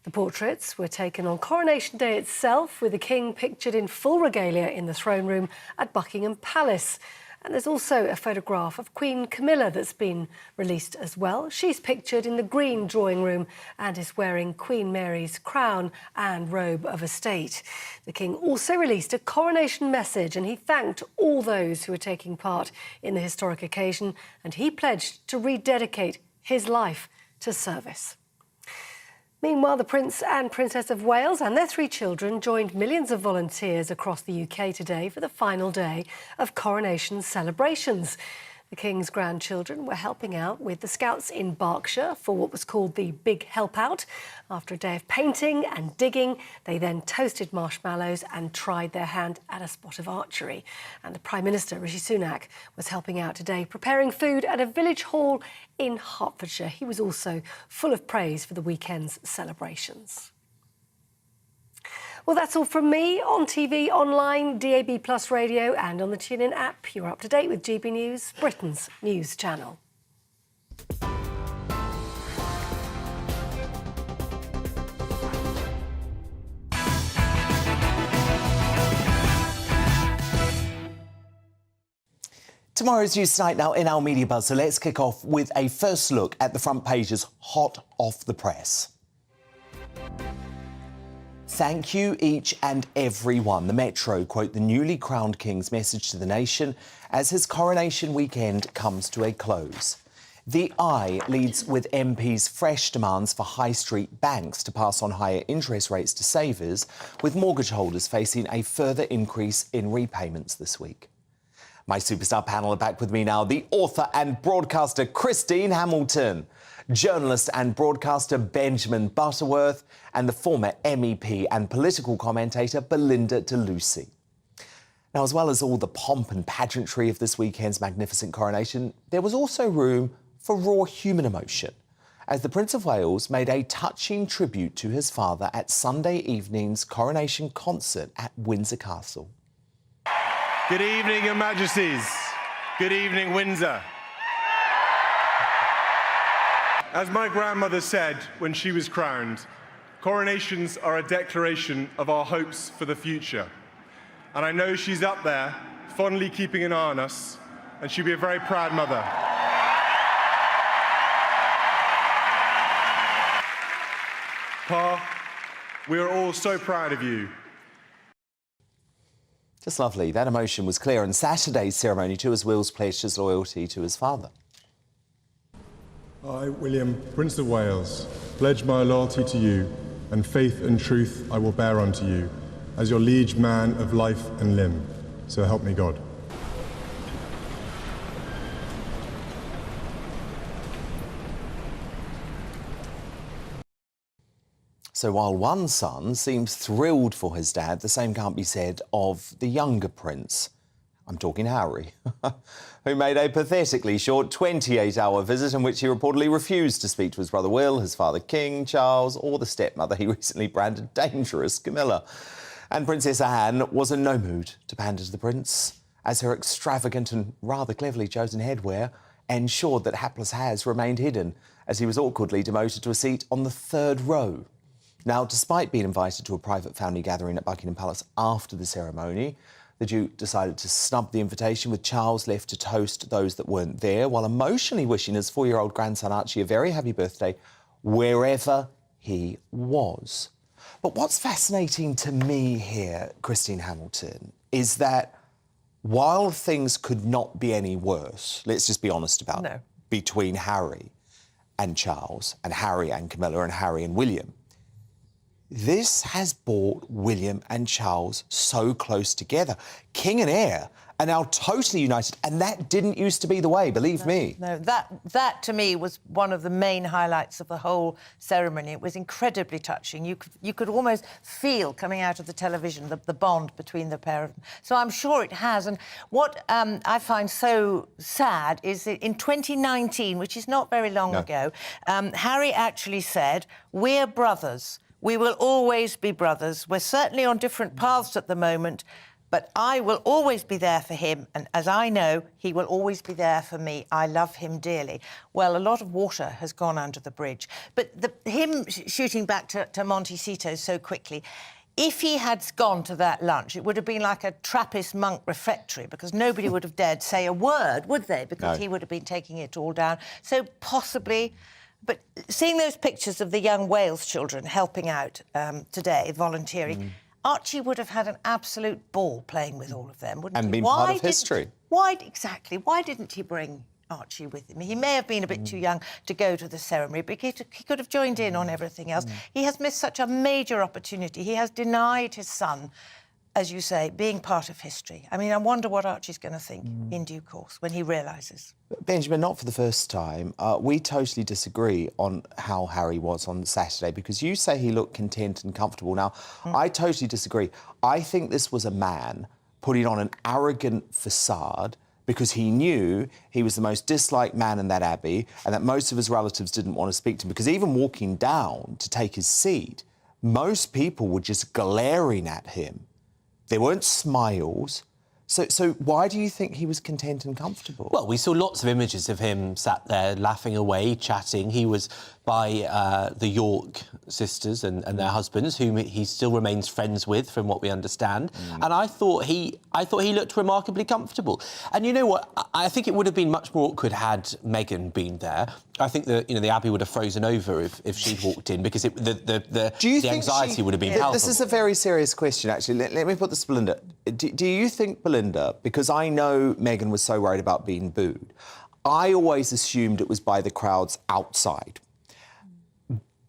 The portraits were taken on Coronation Day itself, with the King pictured in full regalia in the throne room at Buckingham Palace. And there's also a photograph of Queen Camilla that's been released as well. She's pictured in the green drawing room and is wearing Queen Mary's crown and robe of estate. The King also released a coronation message, and he thanked all those who were taking part in the historic occasion, and he pledged to rededicate his life to service. Meanwhile, the Prince and Princess of Wales and their 3 children joined millions of volunteers across the UK today for the final day of coronation celebrations. The King's grandchildren were helping out with the Scouts in Berkshire for what was called the Big Help Out. After a day of painting and digging, they then toasted marshmallows and tried their hand at a spot of archery. And the Prime Minister, Rishi Sunak, was helping out today, preparing food at a village hall in Hertfordshire. He was also full of praise for the weekend's celebrations. Well, that's all from me. On TV, online, DAB+ radio and on the TuneIn app. You're up to date with GB News, Britain's news channel. Tomorrow's News Tonight now in our media buzz, so let's kick off with a first look at the front pages hot off the press. Thank you, each and every one. The Metro quote the newly crowned King's message to the nation as his coronation weekend comes to a close. The Eye leads with MPs' fresh demands for high street banks to pass on higher interest rates to savers, with mortgage holders facing a further increase in repayments this week. My superstar panel are back with me now. The author and broadcaster Christine Hamilton, journalist and broadcaster Benjamin Butterworth, and the former MEP and political commentator Belinda de Lucy. Now, as well as all the pomp and pageantry of this weekend's magnificent coronation, there was also room for raw human emotion, as the Prince of Wales made a touching tribute to his father at Sunday evening's coronation concert at Windsor Castle. Good evening, Your Majesties. Good evening, Windsor. As my grandmother said when she was crowned, coronations are a declaration of our hopes for the future. And I know she's up there, fondly keeping an eye on us, and she'll be a very proud mother. Pa, we are all so proud of you. Just lovely. That emotion was clear in Saturday's ceremony too, as Will's pledged his loyalty to his father. I, William, Prince of Wales, pledge my loyalty to you, and faith and truth I will bear unto you, as your liege man of life and limb. So help me God. So while one son seems thrilled for his dad, the same can't be said of the younger prince. I'm talking Harry, who made a pathetically short 28-hour visit in which he reportedly refused to speak to his brother Will, his father King Charles, or the stepmother he recently branded dangerous, Camilla. And Princess Anne was in no mood to pander to the prince, as her extravagant and rather cleverly chosen headwear ensured that hapless Has remained hidden, as he was awkwardly demoted to a seat on the 3rd row. Now, despite being invited to a private family gathering at Buckingham Palace after the ceremony, the Duke decided to snub the invitation, with Charles left to toast those that weren't there, while emotionally wishing his 4-year-old grandson Archie a very happy birthday wherever he was. But what's fascinating to me here, Christine Hamilton, is that while things could not be any worse, let's just be honest about it, between Harry and Charles, and Harry and Camilla, and Harry and William, this has brought William and Charles so close together. King and heir are now totally united, and that didn't used to be the way, believe me. No, that to me was one of the main highlights of the whole ceremony. It was incredibly touching. You could almost feel coming out of the television the bond between the pair of them. So I'm sure it has. And what I find so sad is that in 2019, which is not very long ago, Harry actually said, "We're brothers. We will always be brothers. We're certainly on different paths at the moment, but I will always be there for him, and as I know, he will always be there for me. I love him dearly." Well, a lot of water has gone under the bridge. But him shooting back to Montecito so quickly, if he had gone to that lunch, it would have been like a Trappist monk refectory, because nobody would have dared say a word, would they? Because he would have been taking it all down. So possibly... But seeing those pictures of the young Wales children helping out today, volunteering, Archie would have had an absolute ball playing with all of them, wouldn't he? And been part of history. Why didn't he bring Archie with him? He may have been a bit too young to go to the ceremony, but he could have joined in on everything else. He has missed such a major opportunity. He has denied his son, as you say, being part of history. I mean, I wonder what Archie's going to think in due course when he realises. Benjamin, not for the first time. We totally disagree on how Harry was on Saturday, because you say he looked content and comfortable. Now, I totally disagree. I think this was a man putting on an arrogant facade because he knew he was the most disliked man in that abbey and that most of his relatives didn't want to speak to him, because even walking down to take his seat, most people were just glaring at him. There weren't smiles. So why do you think he was content and comfortable? Well, we saw lots of images of him sat there laughing away, chatting. He was by the York sisters and their husbands, whom he still remains friends with, from what we understand. And I thought he looked remarkably comfortable. And you know what? I think it would have been much more awkward had Meghan been there. I think the Abbey would have frozen over if she'd walked in, because the anxiety would have been palpable. This is a very serious question, actually. Let me put this to Belinda. Do you think, Belinda, because I know Meghan was so worried about being booed, I always assumed it was by the crowds outside.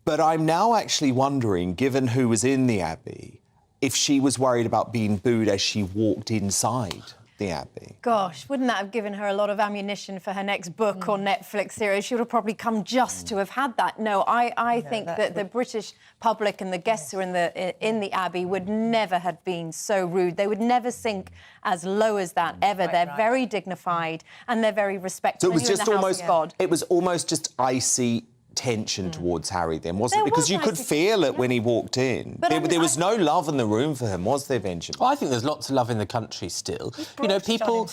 But I'm now actually wondering, given who was in the Abbey, if she was worried about being booed as she walked inside the Abbey. Gosh, wouldn't that have given her a lot of ammunition for her next book or Netflix series? She would have probably come just to have had that. No, I think that the British public and the guests who are in the Abbey would never have been so rude. They would never sink as low as that, ever. They're very dignified and they're very respectful. So it was just almost... It was almost just icy tension towards Harry then, wasn't it? Because you could feel it when he walked in. There was no love in the room for him, was there, Benjamin? Well, I think there's lots of love in the country still. You know, people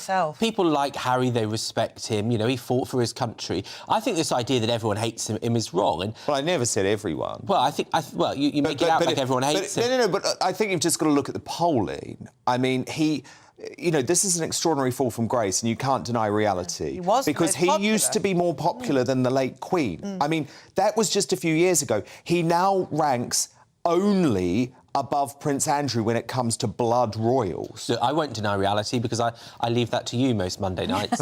like Harry, they respect him. You know, he fought for his country. I think this idea that everyone hates him is wrong. And well, I never said everyone. Well, you make it out like everyone hates him. No, but I think you've just got to look at the polling. I mean, you know, this is an extraordinary fall from grace, and you can't deny reality. He was because he used to be more popular than the late Queen. I mean, that was just a few years ago. He now ranks only above Prince Andrew when it comes to blood royals. Look, I won't deny reality, because I leave that to you most Monday nights.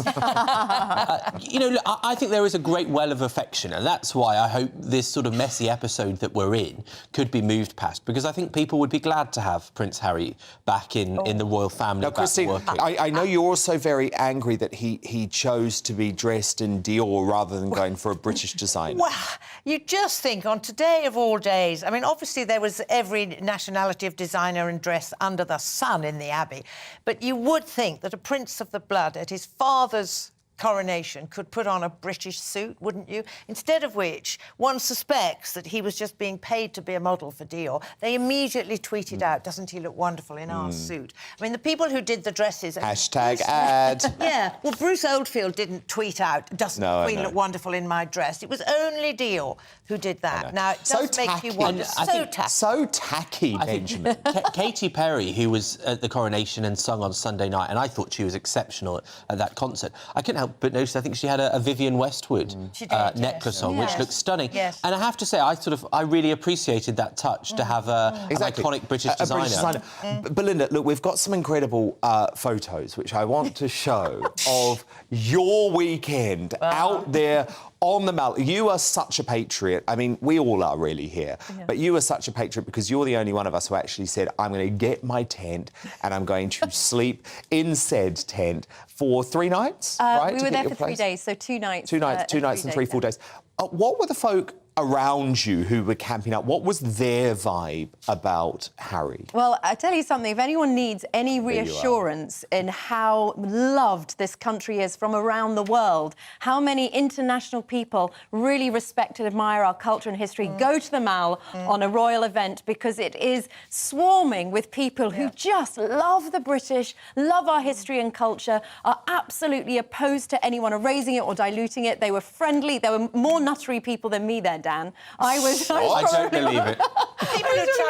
You know, look, I think there is a great well of affection, and that's why I hope this sort of messy episode that we're in could be moved past, because I think people would be glad to have Prince Harry back in the royal family. Now, Christine, I know you're also very angry that he chose to be dressed in Dior rather than going for a British designer. Well, you just think, on today of all days, I mean, obviously there was every nationality of designer and dress under the sun in the Abbey, but you would think that a prince of the blood at his father's Coronation could put on a British suit, wouldn't you? Instead of which, one suspects that he was just being paid to be a model for Dior. They immediately tweeted out, doesn't he look wonderful in our suit? I mean, the people who did the dresses... Hashtag ad. Yeah, well, Bruce Oldfield didn't tweet out, doesn't the Queen look wonderful in my dress? It was only Dior who did that. Now, it does make you wonder. So tacky, Benjamin. Katy Perry, who was at the Coronation and sung on Sunday night, and I thought she was exceptional at that concert. I couldn't help but notice, I think she had a Vivienne Westwood necklace on, which looked stunning. Yes. And I have to say, I really appreciated that touch to have an iconic British designer. Belinda, look, we've got some incredible photos, which I want to show, of your weekend out there on the Mall. You are such a patriot. I mean, we all are really here. Yeah. But you are such a patriot because you're the only one of us who actually said, I'm going to get my tent and I'm going to sleep in said tent for 3 nights, right? We were there for 3 days, so 2 nights. 2 nights, 2 nights and 3 full days. What were the folk around you who were camping out? What was their vibe about Harry? Well, I tell you something, if anyone needs any reassurance in how loved this country is from around the world, how many international people really respect and admire our culture and history, go to the Mall on a royal event, because it is swarming with people who just love the British, love our history and culture, are absolutely opposed to anyone erasing it or diluting it. They were friendly. There were more nuttery people than me there, Dan. I don't believe it.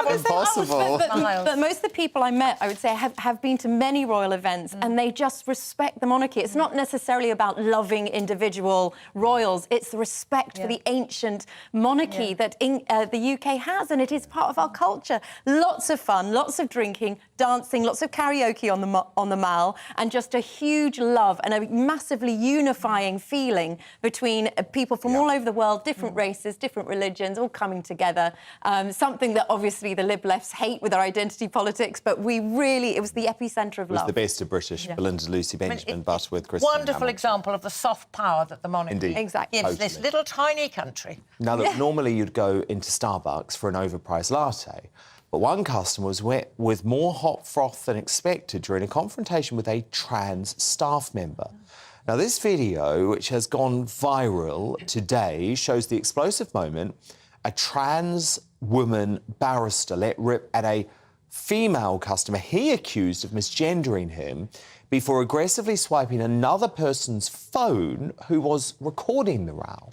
Impossible. But most of the people I met, I would say, have been to many royal events and they just respect the monarchy. It's not necessarily about loving individual royals. It's the respect for the ancient monarchy that the UK has, and it is part of our culture. Lots of fun, lots of drinking, dancing, lots of karaoke on the Mall, and just a huge love and a massively unifying feeling between people from all over the world, different races, different religions, all coming together. Something that obviously the Lib Lefts hate with our identity politics, but it was the epicentre of love. It was the best of British, Belinda Lucy Benjamin, but with Christine Wonderful Hamilton. Example of the soft power that the monarchy gives this little tiny country. Now, look, normally you'd go into Starbucks for an overpriced latte, but one customer was wet with more hot froth than expected during a confrontation with a trans staff member. Now, this video, which has gone viral today, shows the explosive moment a trans woman barrister let rip at a female customer he accused of misgendering him before aggressively swiping another person's phone who was recording the row.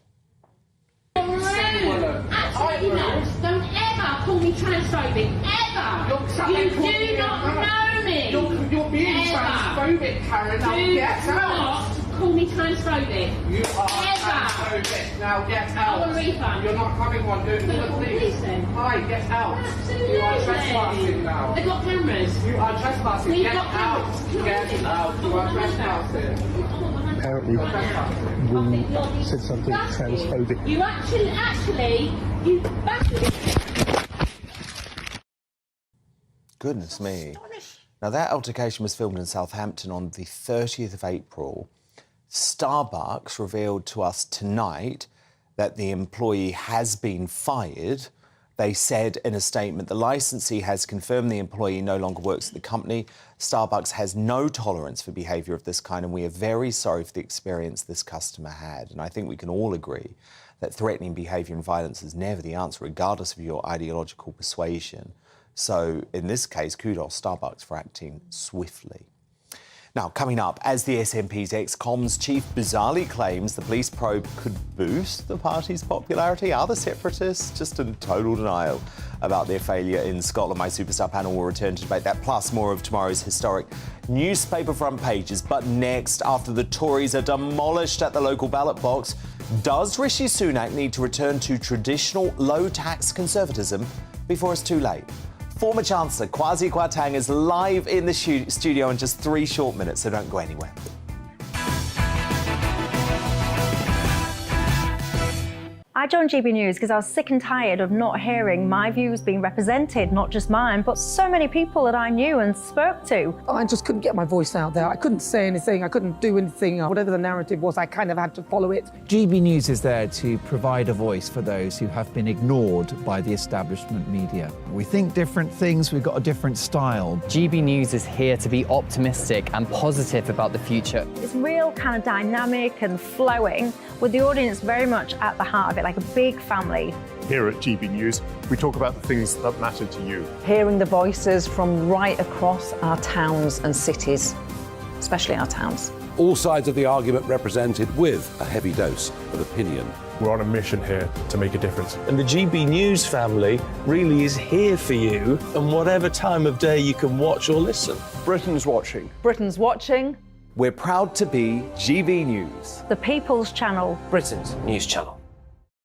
Absolutely not. Don't ever call me transphobic. Ever. You do not know me. You're being transphobic, Karen. Now get out. Call me transphobic. You are transphobic. Now get out. I want a refund. You're not having one, dude. Please. Hi, get out. Absolutely. You are trespassing now. They've got cameras. You are trespassing. We've Get got out. cameras. Get out. You are trespassing. Apparently, we said something transphobic. You actually, you bastard. Goodness me. Now, that altercation was filmed in Southampton on the 30th of April. Starbucks revealed to us tonight that the employee has been fired. They said in a statement, the licensee has confirmed the employee no longer works at the company. Starbucks has no tolerance for behaviour of this kind, and we are very sorry for the experience this customer had. And I think we can all agree that threatening behaviour and violence is never the answer, regardless of your ideological persuasion. So, in this case, kudos Starbucks for acting swiftly. Now, coming up, as the SNP's ex-comms chief bizarrely claims the police probe could boost the party's popularity, are the separatists just in total denial about their failure in Scotland? My Superstar panel will return to debate that, plus more of tomorrow's historic newspaper front pages. But next, after the Tories are demolished at the local ballot box, does Rishi Sunak need to return to traditional low-tax conservatism before it's too late? Former Chancellor Kwasi Kwarteng is live in the studio in just 3 short minutes, so don't go anywhere. I I joined GB News because I was sick and tired of not hearing my views being represented, not just mine, but so many people that I knew and spoke to. I just couldn't get my voice out there. I couldn't say anything, I couldn't do anything. Whatever the narrative was, I kind of had to follow it. GB News is there to provide a voice for those who have been ignored by the establishment media. We think different things, we've got a different style. GB News is here to be optimistic and positive about the future. It's real kind of dynamic and flowing, with the audience very much at the heart of it, like a big family. Here at GB News, we talk about the things that matter to you. Hearing the voices from right across our towns and cities, especially our towns. All sides of the argument represented with a heavy dose of opinion. We're on a mission here to make a difference. And the GB News family really is here for you, and whatever time of day you can watch or listen. Britain's watching. Britain's watching. We're proud to be GB News, The People's Channel. Britain's news channel.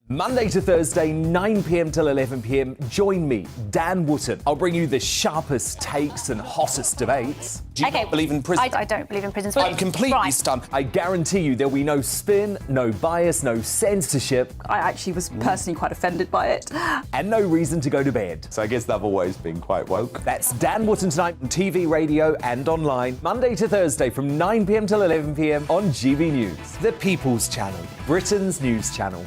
Monday to Thursday, 9 p.m. till 11 p.m. Join me, Dan Wootton. I'll bring you the sharpest takes and hottest debates. Do you not believe in prison? I don't believe in prisons. I'm completely stunned. I guarantee you there'll be no spin, no bias, no censorship. I actually was personally quite offended by it. And no reason to go to bed. So I guess they've always been quite woke. That's Dan Wootton tonight on TV, radio and online. Monday to Thursday from 9 p.m. till 11 p.m. on GB News. The People's Channel, Britain's news channel.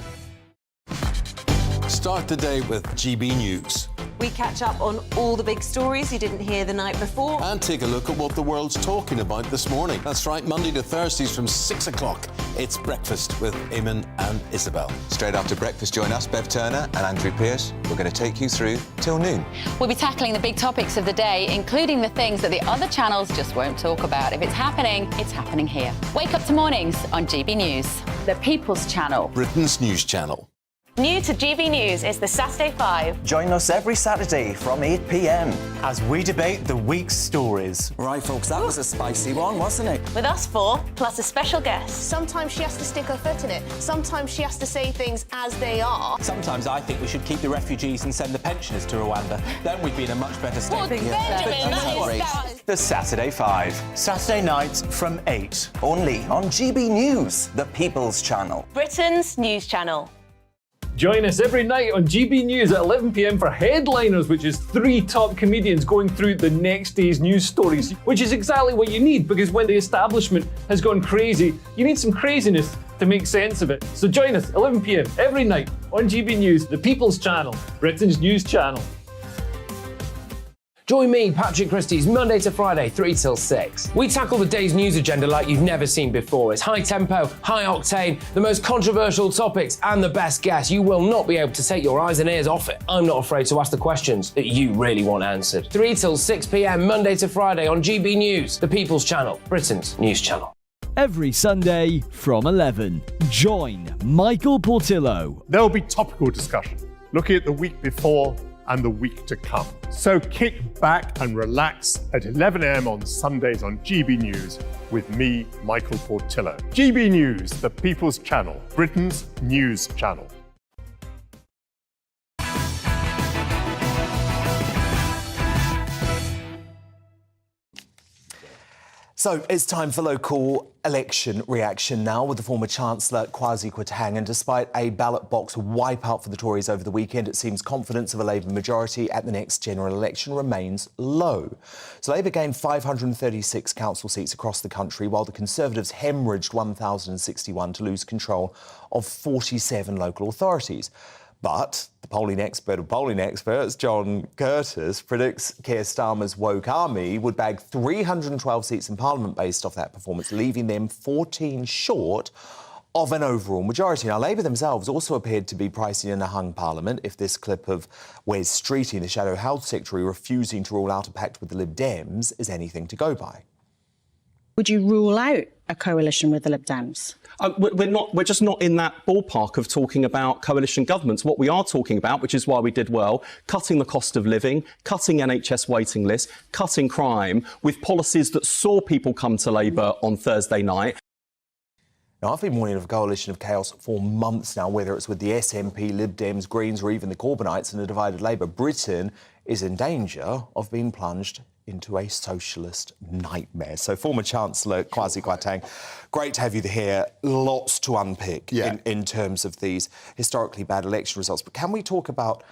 Start the day with GB News. We catch up on all the big stories you didn't hear the night before. And take a look at what the world's talking about this morning. That's right, Monday to Thursdays from 6 o'clock. It's Breakfast with Eamon and Isabel. Straight after breakfast, join us, Bev Turner and Andrew Pearce. We're going to take you through till noon. We'll be tackling the big topics of the day, including the things that the other channels just won't talk about. If it's happening here. Wake up to mornings on GB News. The People's Channel. Britain's news channel. New to GB News is the Saturday 5. Join us every Saturday from 8 p.m. as we debate the week's stories. Right, folks, that was a spicy one, wasn't it? With us four, plus a special guest. Sometimes she has to stick her foot in it. Sometimes she has to say things as they are. Sometimes I think we should keep the refugees and send the pensioners to Rwanda. Then we'd be in a much better state. Well, Benjamin, that is... The Saturday 5. Saturday nights from 8. Only on GB News, the People's Channel. Britain's news channel. Join us every night on GB News at 11 p.m. for Headliners, which is 3 top comedians going through the next day's news stories, which is exactly what you need, because when the establishment has gone crazy, you need some craziness to make sense of it. So join us 11 p.m. every night on GB News, the People's Channel, Britain's news channel. Join me, Patrick Christie's, Monday to Friday, 3 till 6. We tackle the day's news agenda like you've never seen before. It's high tempo, high octane, the most controversial topics, and the best guests. You will not be able to take your eyes and ears off it. I'm not afraid to ask the questions that you really want answered. 3 till 6 p.m, Monday to Friday on GB News, the People's Channel, Britain's news channel. Every Sunday from 11, join Michael Portillo. There'll be topical discussion, looking at the week before and the week to come. So kick back and relax at 11 a.m. on Sundays on GB News with me, Michael Portillo. GB News, the People's Channel, Britain's news channel. So it's time for local election reaction now with the former Chancellor Kwasi Kwarteng. And despite a ballot box wipeout for the Tories over the weekend, it seems confidence of a Labour majority at the next general election remains low. So Labour gained 536 council seats across the country, while the Conservatives hemorrhaged 1,061 to lose control of 47 local authorities. But the polling expert of polling experts, John Curtis, predicts Keir Starmer's woke army would bag 312 seats in Parliament based off that performance, leaving them 14 short of an overall majority. Now, Labour themselves also appeared to be pricing in a hung Parliament if this clip of Wes Streeting, the Shadow Health Secretary, refusing to rule out a pact with the Lib Dems is anything to go by. Would you rule out a coalition with the Lib Dems? We're just not in that ballpark of talking about coalition governments. What we are talking about, which is why we did well, cutting the cost of living, cutting NHS waiting lists, cutting crime, with policies that saw people come to Labour on Thursday night. Now, I've been warning of a coalition of chaos for months now, whether it's with the SNP, Lib Dems, Greens or even the Corbynites and a divided Labour. Britain is in danger of being plunged into a socialist nightmare. So, former Chancellor Kwasi Kwarteng, great to have you here. Lots to unpick in terms of these historically bad election results. But can we talk about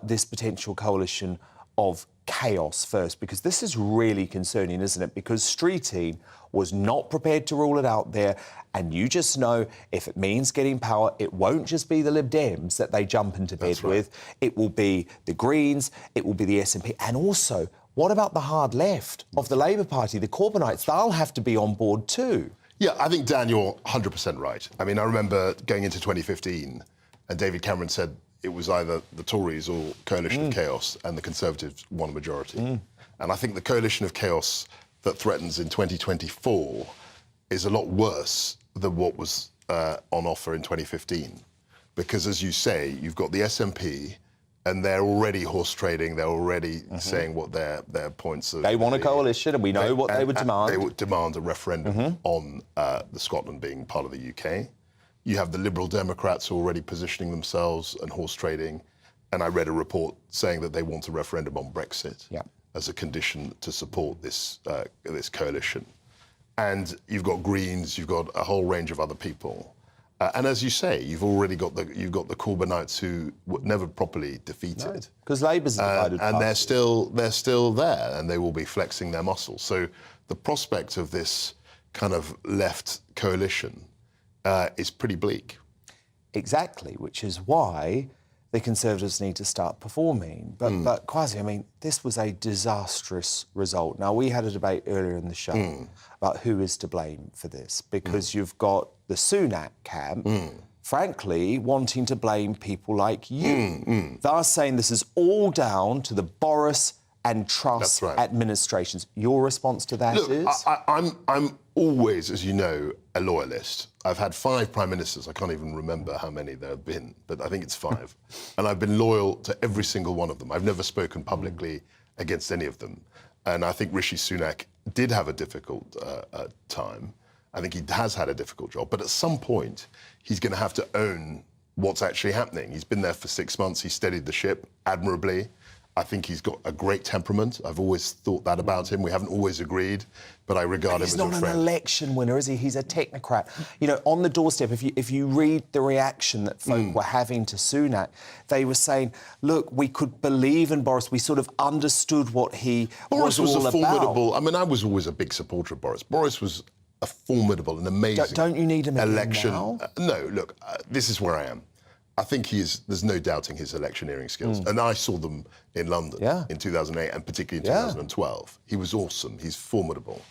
this potential coalition of chaos first? Because this is really concerning, isn't it? Because Streeting was not prepared to rule it out there. And you just know if it means getting power, it won't just be the Lib Dems that they jump into bed with. It will be the Greens, it will be the SNP, and also, what about the hard left of the Labour Party, the Corbynites? They'll have to be on board too. Yeah, I think, Dan, you're 100% right. I mean, I remember going into 2015 and David Cameron said it was either the Tories or coalition of chaos, and the Conservatives won a majority. And I think the coalition of chaos that threatens in 2024 is a lot worse than what was on offer in 2015. Because, as you say, you've got the SNP, and they're already horse trading. They're already saying what their points are. They want a coalition, and we know what they would demand. They would demand a referendum on the Scotland being part of the UK. You have the Liberal Democrats already positioning themselves and horse trading. And I read a report saying that they want a referendum on Brexit as a condition to support this this coalition. And you've got Greens, you've got a whole range of other people. And as you say, you've already got the Corbynites who were never properly defeated. Because Labour's a divided and party. they're still there, and they will be flexing their muscles. So the prospect of this kind of left coalition is pretty bleak. Exactly, which is why the Conservatives need to start performing. But Kwasi, I mean, this was a disastrous result. Now, we had a debate earlier in the show about who is to blame for this, because you've got the Sunak camp, frankly, wanting to blame people like you. They're saying this is all down to the Boris and Truss administrations. Your response to that is? I'm always, as you know, a loyalist. I've had 5 prime ministers. I can't even remember how many there have been, but I think it's 5. And I've been loyal to every single one of them. I've never spoken publicly against any of them. And I think Rishi Sunak did have a difficult time. I think he has had a difficult job. But at some point, he's going to have to own what's actually happening. He's been there for 6 months. He steadied the ship admirably. I think he's got a great temperament. I've always thought that about him. We haven't always agreed, but I regard him as a friend. He's not an election winner, is he? He's a technocrat. You know, on the doorstep, if you read the reaction that folk were having to Sunak, they were saying, look, we could believe in Boris. We sort of understood what he Boris was all a formidable... about. I mean, I was always a big supporter of Boris. Boris was a formidable and amazing Don't you need him election. now? No, look, this is where I am. I think there's no doubting his electioneering skills. And I saw them in London in 2008 and particularly in 2012. He was awesome. He's formidable.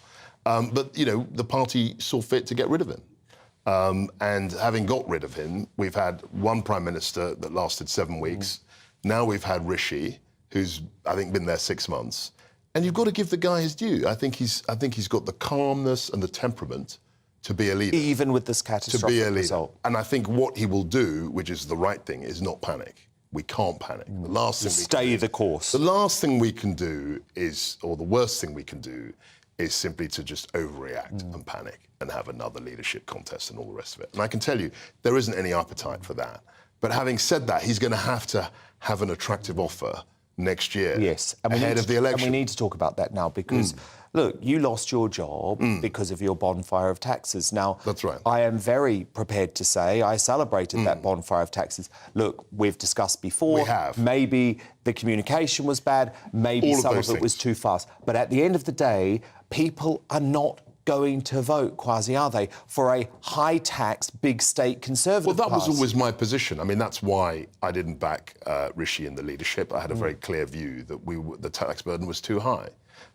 But, you know, the party saw fit to get rid of him. And having got rid of him, we've had one prime minister that lasted 7 weeks. Now we've had Rishi, who's, I think, been there 6 months. And you've got to give the guy his due. I think he's got the calmness and the temperament to be a leader. Even with this catastrophic result. And I think what he will do, which is the right thing, is not panic. We can't panic. The last thing stay the course. The last thing we can do is, or the worst thing we can do, is simply to just overreact and panic and have another leadership contest and all the rest of it. And I can tell you, there isn't any appetite for that. But having said that, he's going to have an attractive offer next year. Yes, ahead of the election. And we need to talk about that now because, look, you lost your job because of your bonfire of taxes. Now, that's right. I am very prepared to say I celebrated that bonfire of taxes. Look, we've discussed before. We have. Maybe the communication was bad. Maybe some of it was too fast. But at the end of the day, people are not going to vote, Kwasi, are they, for a high-tax, big-state Conservative Well, that party? was always my position. I mean, that's why I didn't back Rishi in the leadership. I had a very clear view that the tax burden was too high.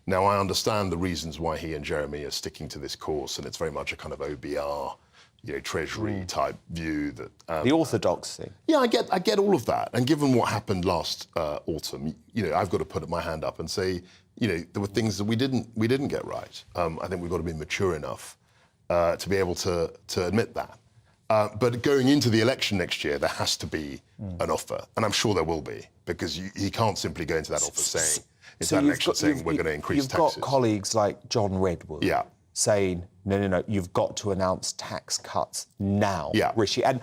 Now, I understand the reasons why he and Jeremy are sticking to this course, and it's very much a kind of OBR, you know, Treasury-type view that... the orthodoxy. Yeah, I get all of that. And given what happened last autumn, you know, I've got to put my hand up and say, you know, there were things that we didn't get right. I think we've got to be mature enough to be able to admit that. But going into the election next year, there has to be an offer, and I'm sure there will be, because he can't simply go into that offer saying, we're going to increase taxes. You've got colleagues like John Redwood. Yeah. saying, no, you've got to announce tax cuts now, Yeah. Rishi. And,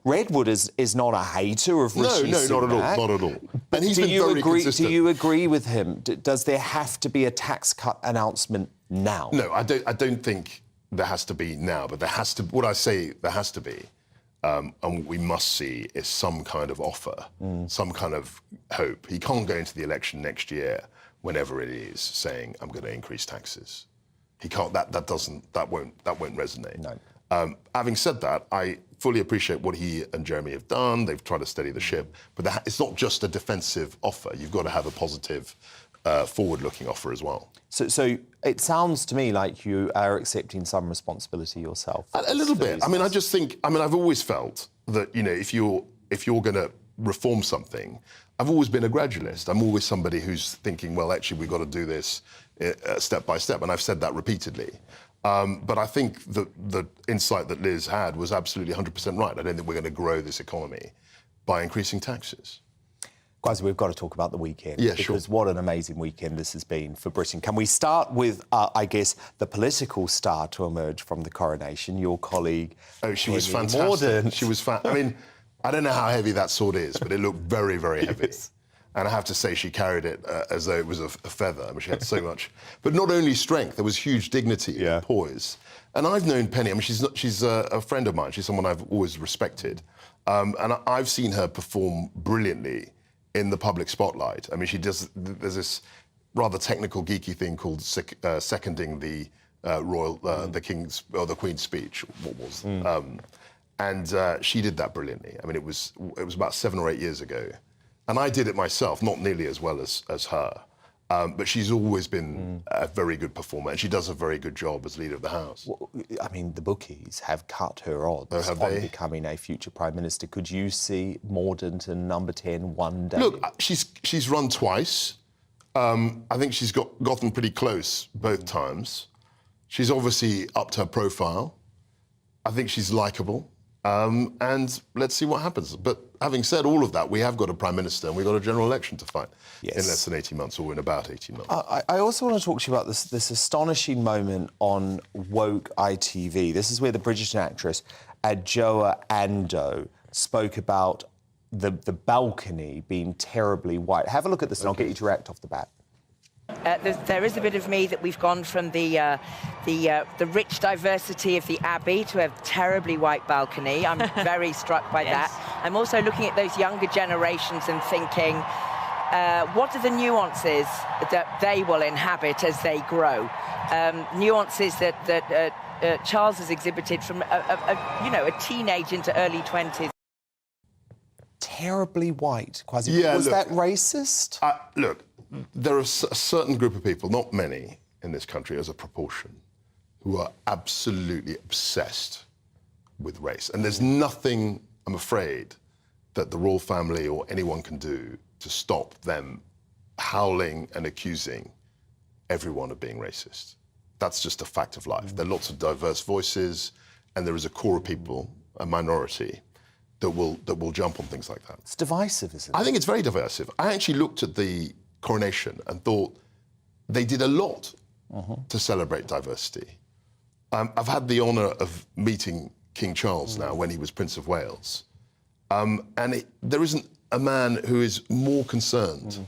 Redwood is not a hater of Rishi Sunak. No, not at all. And he's been very consistent. Do you agree with him? Does there have to be a tax cut announcement now? No, I don't think there has to be now, but there has to. What I say there has to be, and what we must see is some kind of offer, some kind of hope. He can't go into the election next year, whenever it is, saying I'm going to increase taxes. He can't. That won't resonate. No. Having said that, I fully appreciate what he and Jeremy have done. They've tried to steady the ship, but it's not just a defensive offer. You've got to have a positive, forward-looking offer as well. So it sounds to me like you are accepting some responsibility yourself. A little bit. I mean, I just think. I mean, I've always felt that if you're going to reform something, I've always been a gradualist. I'm always somebody who's thinking, well, actually, we've got to do this step by step, and I've said that repeatedly. But I think the insight that Liz had was absolutely 100% right. I don't think we're going to grow this economy by increasing taxes. Guys, we've got to talk about the weekend. Yeah, sure. Because what an amazing weekend this has been for Britain. Can we start with, I guess, the political star to emerge from the coronation, your colleague? Oh, she was fantastic. Mordaunt. She was I mean, I don't know how heavy that sword is, but it looked very, very heavy. And I have to say, she carried it as though it was a feather. I mean, she had so much. But not only strength, there was huge dignity and poise. And I've known Penny. I mean, she's a friend of mine. She's someone I've always respected. And I've seen her perform brilliantly in the public spotlight. I mean, there's this rather technical, geeky thing called seconding the the King's or the Queen's speech. What was? And she did that brilliantly. I mean, it was about 7 or 8 years ago. And I did it myself, not nearly as well as her. But she's always been a very good performer, and she does a very good job as leader of the House. Well, I mean, the bookies have cut her odds on becoming a future Prime Minister. Could you see Mordaunt and Number 10 one day? Look, she's run twice. I think she's gotten pretty close both times. She's obviously upped her profile. I think she's likeable. And let's see what happens. But having said all of that, we have got a Prime Minister and we've got a general election to fight in less than 18 months, or in about 18 months. I also want to talk to you about this astonishing moment on woke ITV. This is where the British actress Adjoa Andoh spoke about the balcony being terribly white. Have a look at this and I'll get you to react off the bat. There is a bit of me that we've gone from the rich diversity of the Abbey to a terribly white balcony. I'm very struck by that. I'm also looking at those younger generations and thinking, what are the nuances that they will inhabit as they grow? Nuances that Charles has exhibited from a teenage into early 20s. Terribly white, Kwasi. Yeah, was that racist? Look, there are a certain group of people, not many in this country as a proportion, who are absolutely obsessed with race. And there's nothing, I'm afraid, that the royal family or anyone can do to stop them howling and accusing everyone of being racist. That's just a fact of life. There are lots of diverse voices, and there is a core of people, a minority, that will jump on things like that. It's divisive, isn't it? I think it's very divisive. I actually looked at the Coronation and thought they did a lot to celebrate diversity. I've had the honour of meeting King Charles now when he was Prince of Wales. And there isn't a man who is more concerned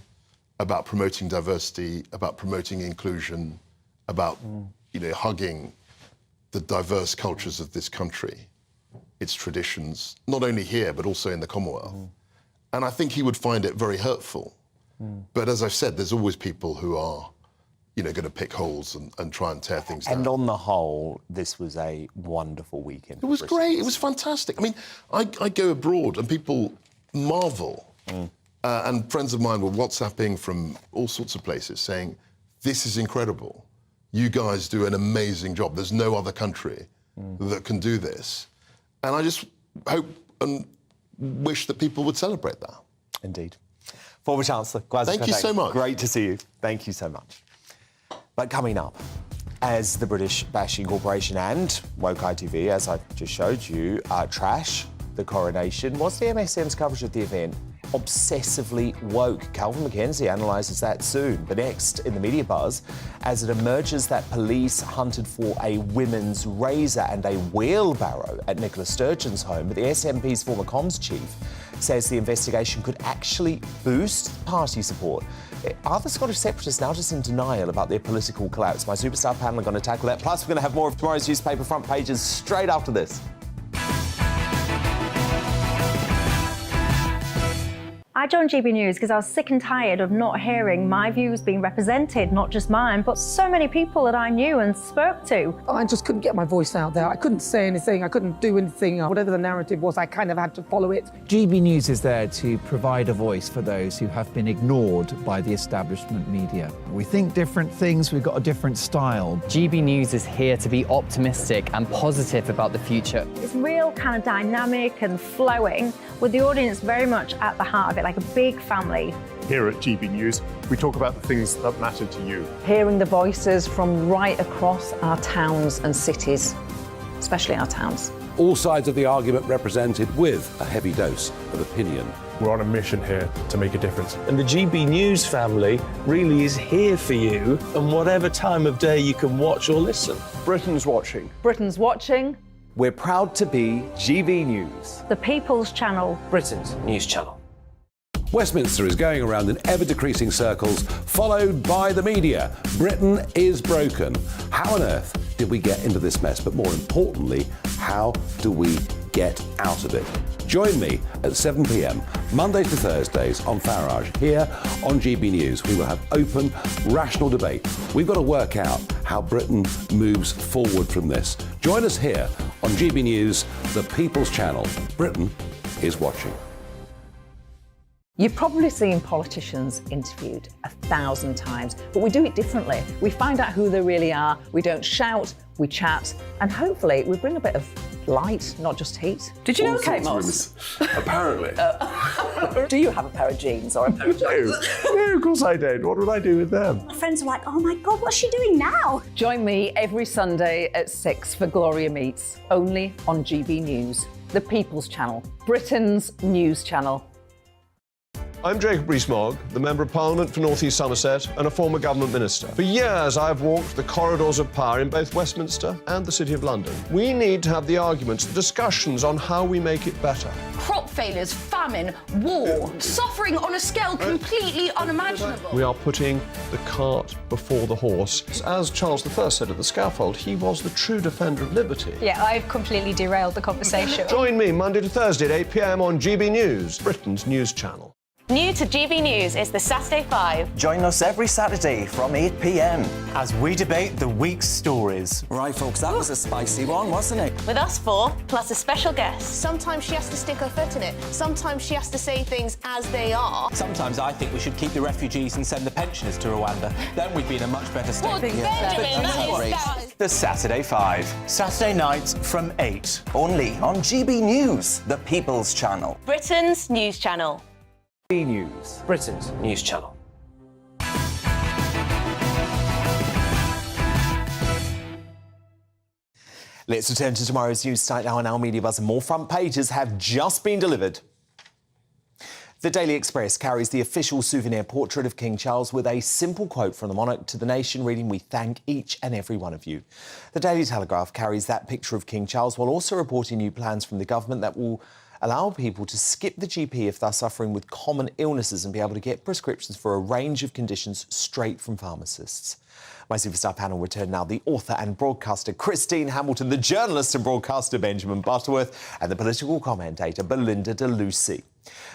about promoting diversity, about promoting inclusion, about hugging the diverse cultures of this country, its traditions, not only here but also in the Commonwealth. And I think he would find it very hurtful. But as I've said, there's always people who are, going to pick holes and try and tear things down. And on the whole, this was a wonderful weekend. It was great. It was fantastic. I mean, I go abroad and people marvel. And friends of mine were WhatsApping from all sorts of places saying, this is incredible. You guys do an amazing job. There's no other country that can do this. And I just hope and wish that people would celebrate that. Indeed. Former Chancellor, Kwasi Thank you so much. Great to see you. Thank you so much. But coming up, as the British Bashing Corporation and Woke ITV, as I just showed you, trash the coronation, what's the MSM's coverage of the event obsessively woke. Calvin McKenzie analyses that soon. But next in the media buzz, as it emerges that police hunted for a women's razor and a wheelbarrow at Nicola Sturgeon's home, but the SNP's former comms chief says the investigation could actually boost party support. Are the Scottish separatists now just in denial about their political collapse? My superstar panel are going to tackle that. Plus, we're going to have more of tomorrow's newspaper front pages straight after this. I joined GB News because I was sick and tired of not hearing my views being represented, not just mine, but so many people that I knew and spoke to. I just couldn't get my voice out there. I couldn't say anything. I couldn't do anything. Whatever the narrative was, I kind of had to follow it. GB News is there to provide a voice for those who have been ignored by the establishment media. We think different things, we've got a different style. GB News is here to be optimistic and positive about the future. It's real kind of dynamic and flowing, with the audience very much at the heart of it, like a big family. Here at GB News, we talk about the things that matter to you. Hearing the voices from right across our towns and cities, especially our towns. All sides of the argument represented with a heavy dose of opinion. We're on a mission here to make a difference. And the GB News family really is here for you, and whatever time of day you can watch or listen. Britain's watching. Britain's watching. We're proud to be GB News, The People's Channel. Britain's news channel. Westminster is going around in ever-decreasing circles, followed by the media. Britain is broken. How on earth did we get into this mess? But more importantly, how do we get out of it? Join me at 7 p.m, Mondays to Thursdays on Farage, here on GB News. We will have open, rational debate. We've got to work out how Britain moves forward from this. Join us here on GB News, the People's Channel. Britain is watching. You've probably seen politicians interviewed 1,000 times, but we do it differently. We find out who they really are, we don't shout, we chat, and hopefully we bring a bit of light, not just heat. Did you know Kate Moss? Apparently. Do you have a pair of jeans or a pair of jeans? No, of course I don't. What would I do with them? My friends are like, oh my God, what's she doing now? Join me every Sunday at 6 for Gloria Meets, only on GB News, the People's Channel, Britain's news channel. I'm Jacob Rees-Mogg, the Member of Parliament for North East Somerset and a former government minister. For years, I've walked the corridors of power in both Westminster and the City of London. We need to have the arguments, the discussions on how we make it better. Crop failures, famine, war, suffering on a scale completely unimaginable. We are putting the cart before the horse. As Charles I said at the scaffold, he was the true defender of liberty. Yeah, I've completely derailed the conversation. Join me Monday to Thursday at 8 p.m. on GB News, Britain's news channel. New to GB News is the Saturday 5. Join us every Saturday from 8 p.m. as we debate the week's stories. Right, folks, that was a spicy one, wasn't it? With us four, plus a special guest. Sometimes she has to stick her foot in it. Sometimes she has to say things as they are. Sometimes I think we should keep the refugees and send the pensioners to Rwanda. Then we'd be in a much better state. Well, Benjamin, that is The Saturday 5. Saturday nights from 8. Only on GB News, the People's Channel. Britain's news channel. GB News, Britain's news channel. Let's return to tomorrow's news tonight now on our Media Buzz, and more front pages have just been delivered. The Daily Express carries the official souvenir portrait of King Charles with a simple quote from the monarch to the nation reading, "We thank each and every one of you." The Daily Telegraph carries that picture of King Charles while also reporting new plans from the government that will allow people to skip the GP if they're suffering with common illnesses and be able to get prescriptions for a range of conditions straight from pharmacists. My superstar panel return now. The author and broadcaster Christine Hamilton, the journalist and broadcaster Benjamin Butterworth, and the political commentator Belinda de Lucy.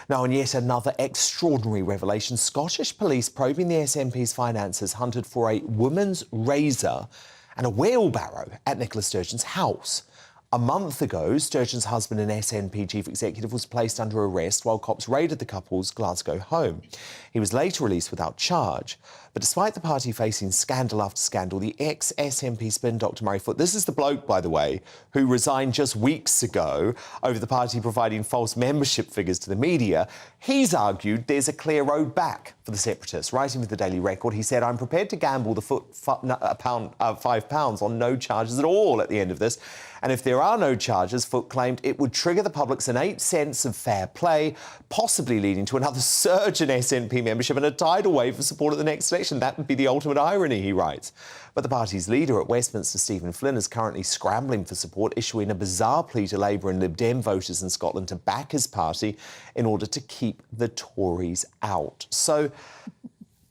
Now, on yet another extraordinary revelation, Scottish police probing the SNP's finances hunted for a woman's razor and a wheelbarrow at Nicola Sturgeon's house. A month ago, Sturgeon's husband and SNP chief executive was placed under arrest while cops raided the couple's Glasgow home. He was later released without charge. But despite the party facing scandal after scandal, the ex-SNP spin Dr Murray Foot, this is the bloke, by the way, who resigned just weeks ago over the party providing false membership figures to the media, he's argued there's a clear road back for the separatists. Writing with the Daily Record, he said, "I'm prepared to gamble the £5 on no charges at all at the end of this. And if there there are no charges, Foot claimed it would trigger the public's innate sense of fair play, possibly leading to another surge in SNP membership and a tidal wave of support at the next election. That would be the ultimate irony, he writes. But the party's leader at Westminster, Stephen Flynn, is currently scrambling for support, issuing a bizarre plea to Labour and Lib Dem voters in Scotland to back his party in order to keep the Tories out. So,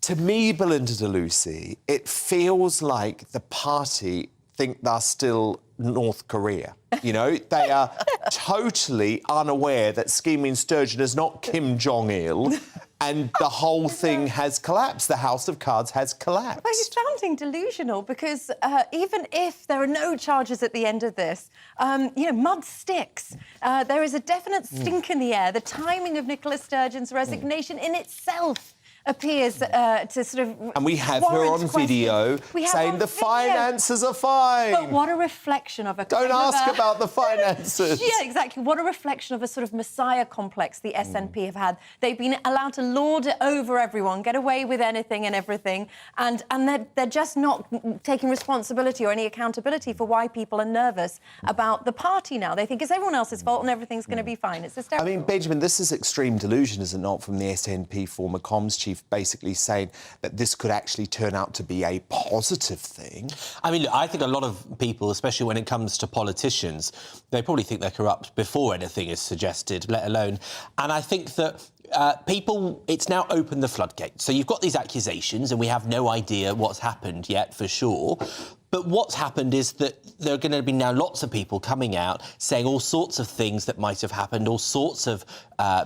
to me, Belinda de Lucy, it feels like the party think they're still North Korea. You know, they are totally unaware that Scheming Sturgeon is not Kim Jong-il, and the whole thing has collapsed. The House of Cards has collapsed. Well, you're sounding delusional because even if there are no charges at the end of this, you know, mud sticks. There is a definite stink in the air. The timing of Nicola Sturgeon's resignation in itself appears to sort of... And we have her on video saying the finances are fine. But what a reflection of a... Don't ask about the finances. Yeah, exactly. What a reflection of a sort of messiah complex the SNP have had. They've been allowed to lord it over everyone, get away with anything and everything, and they're just not taking responsibility or any accountability for why people are nervous about the party now. They think it's everyone else's fault and everything's going to be fine. It's hysterical. I mean, Benjamin, this is extreme delusion, is it not, from the SNP former comms chief, basically saying that this could actually turn out to be a positive thing? I mean, look, I think a lot of people, especially when it comes to politicians, they probably think they're corrupt before anything is suggested, let alone... And I think that it's now opened the floodgates. So you've got these accusations, and we have no idea what's happened yet, for sure. But what's happened is that there are going to be now lots of people coming out saying all sorts of things that might have happened, all sorts of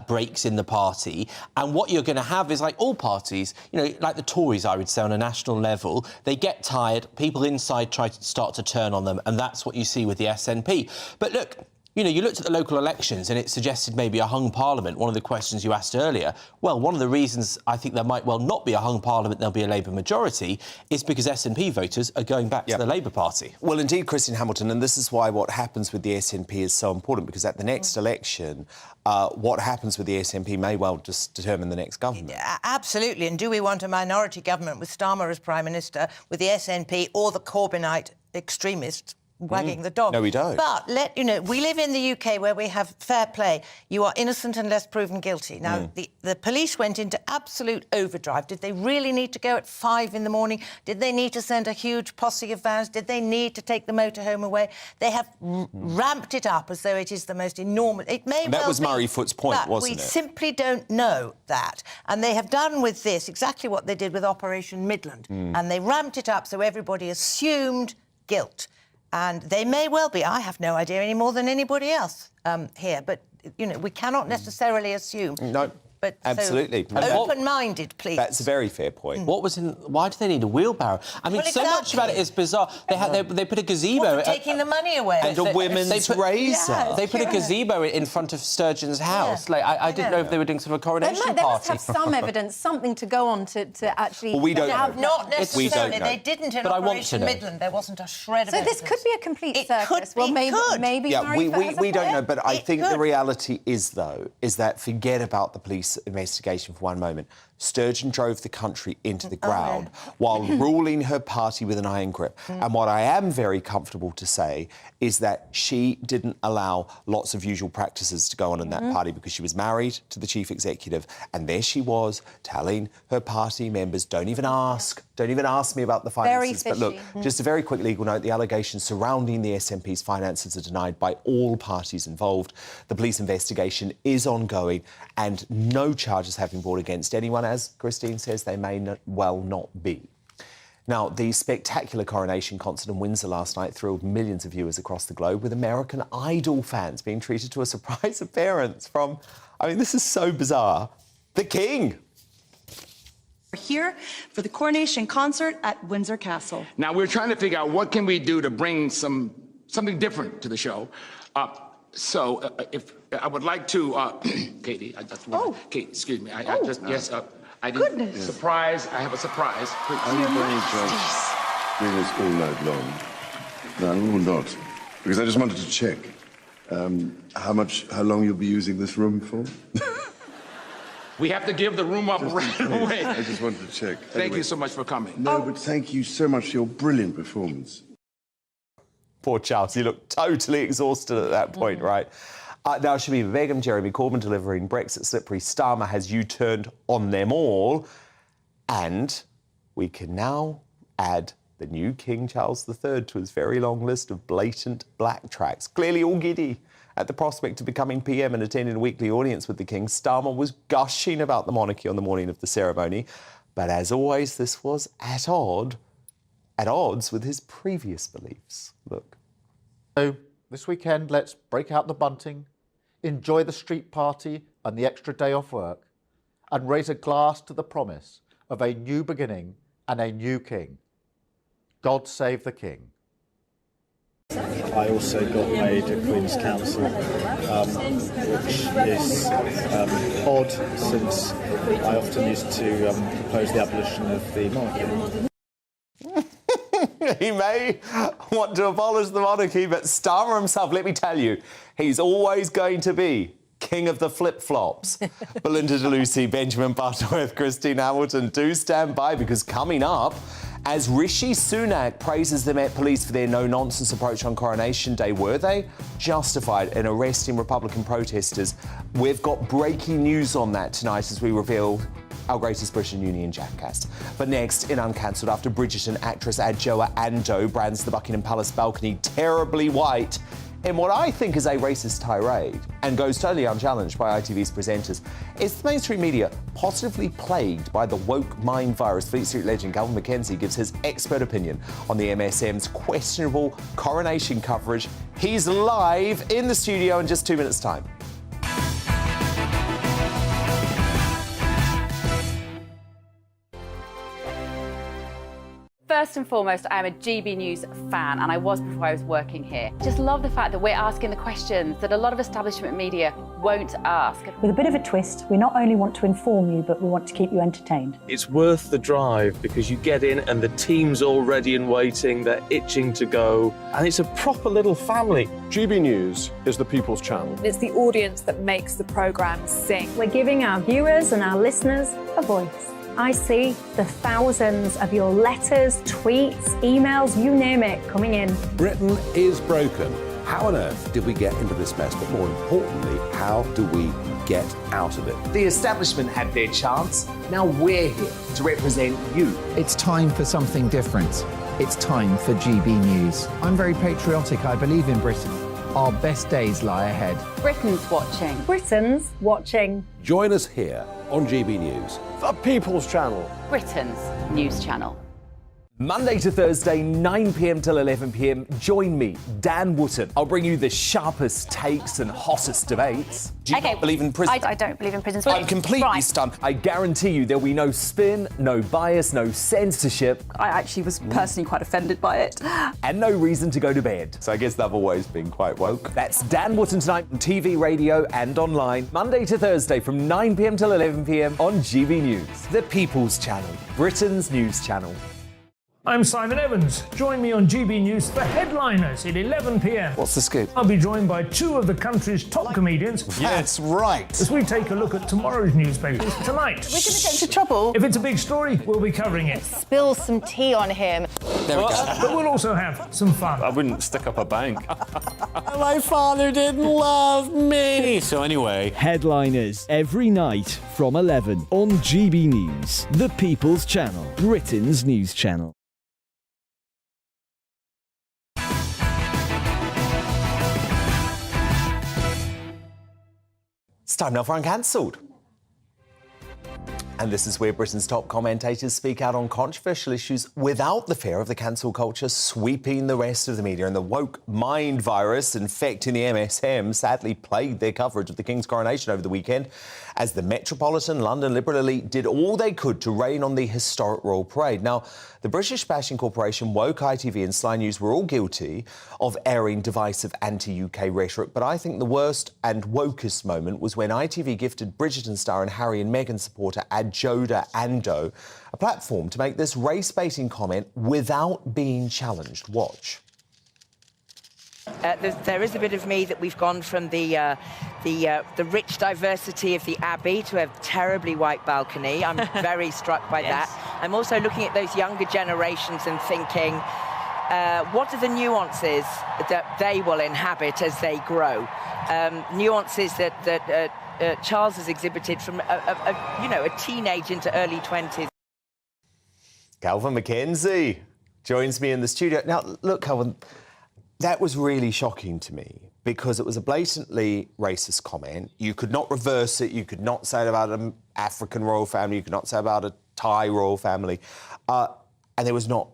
breaks in the party. And what you're going to have is, like all parties, you know, like the Tories, I would say, on a national level, they get tired, people inside start to turn on them, and that's what you see with the SNP. But look... You know, you looked at the local elections and it suggested maybe a hung parliament, one of the questions you asked earlier. Well, one of the reasons I think there might well not be a hung parliament, there'll be a Labour majority, is because SNP voters are going back to the Labour Party. Well, indeed, Christine Hamilton, and this is why what happens with the SNP is so important, because at the next election, what happens with the SNP may well just determine the next government. Absolutely, and do we want a minority government with Starmer as Prime Minister, with the SNP or the Corbynite extremists wagging the dog? No, we don't. But, you know, we live in the UK where we have fair play. You are innocent unless proven guilty. Now, the police went into absolute overdrive. Did they really need to go at 5 in the morning? Did they need to send a huge posse of vans? Did they need to take the motorhome away? They have ramped it up as though it is the most enormous... It may and that was Murray Foot's point, wasn't it? We simply don't know that. And they have done with this exactly what they did with Operation Midland. And they ramped it up so everybody assumed guilt. And they may well be. I have no idea any more than anybody else here. But, you know, we cannot necessarily assume. No. But absolutely. So, open-minded, please. That's a very fair point. What was in... Why do they need a wheelbarrow? I mean, so much about it is bizarre. They put a gazebo... taking the money away. And a women's razor. Yeah, they put a gazebo in front of Sturgeon's house. Like, I didn't know if they were doing sort of a coronation They party. must have some evidence, something to go on to actually... Well, we don't know. Not necessarily. We don't know. They didn't in Operation Midland. There wasn't a shred of evidence. So this could be a complete circus. Well, maybe yeah, we don't know, but I think the reality is, though, is that forget about the police investigation for one moment. Sturgeon drove the country into the ground while ruling her party with an iron grip. And what I am very comfortable to say is that she didn't allow lots of usual practices to go on in that party, because she was married to the chief executive, and there she was telling her party members, don't even ask me about the finances. But look, just a very quick legal note, the allegations surrounding the SNP's finances are denied by all parties involved. The police investigation is ongoing and no charges have been brought against anyone. As Christine says, they may well not be. Now, the spectacular Coronation concert in Windsor last night thrilled millions of viewers across the globe, with American Idol fans being treated to a surprise appearance from, I mean, this is so bizarre, the King. We're here for the Coronation concert at Windsor Castle. Now, we're trying to figure out what can we do to bring something different to the show. If I would like to, Katie, I just want Kate, excuse me, I didn't surprise. I have a surprise. Are you going to bring us all night long? No, we will not, because I just wanted to check how long you'll be using this room for. We have to give the room up right away. I just wanted to check. Thank you so much for coming. No, but thank you so much for your brilliant performance. Poor Charles, he looked totally exhausted at that point, right? Now, Shamima Begum, Jeremy Corbyn delivering Brexit slippery. Starmer has U-turned on them all. And we can now add the new King Charles III to his very long list of blatant black tracks. Clearly all giddy at the prospect of becoming PM and attending a weekly audience with the King. Starmer was gushing about the monarchy on the morning of the ceremony. But as always, this was at odds with his previous beliefs. Look. So this weekend, let's break out the bunting, enjoy the street party and the extra day off work, and raise a glass to the promise of a new beginning and a new king. God save the king. I also got made a Queen's Counsel, which is odd since I often used to propose the abolition of the monarchy. He may want to abolish the monarchy, but Starmer himself, let me tell you, he's always going to be king of the flip-flops. Belinda de Lucy, Benjamin Butterworth, Christine Hamilton, do stand by, because coming up, as Rishi Sunak praises the Met Police for their no-nonsense approach on Coronation Day, were they justified in arresting Republican protesters? We've got breaking news on that tonight as we reveal our greatest British Union Jackcast. But next, in Uncancelled, after Bridgerton actress Adjoa Andoh brands the Buckingham Palace balcony terribly white in what I think is a racist tirade and goes totally unchallenged by ITV's presenters, is the mainstream media positively plagued by the woke mind virus? Fleet Street legend Calvin Mackenzie gives his expert opinion on the MSM's questionable coronation coverage. He's live in the studio in just 2 minutes' time. First and foremost, I am a GB News fan, and I was before I was working here. Just love the fact that we're asking the questions that a lot of establishment media won't ask. With a bit of a twist, we not only want to inform you, but we want to keep you entertained. It's worth the drive because you get in and the team's all ready and waiting, they're itching to go, and it's a proper little family. GB News is the People's Channel. It's the audience that makes the programme sing. We're giving our viewers and our listeners a voice. I see the thousands of your letters, tweets, emails, you name it, coming in. Britain is broken. How on earth did we get into this mess? But more importantly, how do we get out of it? The establishment had their chance. Now we're here to represent you. It's time for something different. It's time for GB News. I'm very patriotic. I believe in Britain. Our best days lie ahead. Britain's watching. Britain's watching. Join us here on GB News. The People's Channel. Britain's news channel. Monday to Thursday, 9 p.m. till 11 p.m. Join me, Dan Wootton. I'll bring you the sharpest takes and hottest debates. Do you not believe in prison? I don't believe in prisons. I'm completely stunned. I guarantee you there'll be no spin, no bias, no censorship. I actually was personally quite offended by it. And no reason to go to bed. So I guess they've always been quite woke. That's Dan Wootton tonight on TV, radio and online. Monday to Thursday from 9 p.m. till 11 p.m. on GB News. The People's Channel, Britain's news channel. I'm Simon Evans. Join me on GB News for Headliners at 11 p.m. What's the scoop? I'll be joined by two of the country's top comedians. That's right. As we take a look at tomorrow's newspapers tonight. We're going to get into trouble. If it's a big story, we'll be covering it. Spill some tea on him. There we go. But we'll also have some fun. I wouldn't stick up a bank. My father didn't love me. So anyway. Headliners every night from 11 on GB News, the People's Channel, Britain's news channel. It's time now for Uncancelled. And this is where Britain's top commentators speak out on controversial issues without the fear of the cancel culture sweeping the rest of the media. And the woke mind virus infecting the MSM sadly plagued their coverage of the King's coronation over the weekend, as the metropolitan London Liberal elite did all they could to rain on the historic royal parade. Now, the British Bashing Corporation, Woke ITV and Sly News were all guilty of airing divisive anti-UK rhetoric, but I think the worst and wokest moment was when ITV gifted Bridgerton star and Harry and Meghan supporter Adjoa Andoh a platform to make this race-baiting comment without being challenged. Watch. There is a bit of me that we've gone from the rich diversity of the Abbey to a terribly white balcony. I'm very struck by that. I'm also looking at those younger generations and thinking, what are the nuances that they will inhabit as they grow? Nuances that Charles has exhibited from a teenage into early 20s. Calvin McKenzie joins me in the studio. Now, look, Calvin, that was really shocking to me because it was a blatantly racist comment. You could not reverse it. You could not say it about an African royal family. You could not say about a Thai royal family. And there was not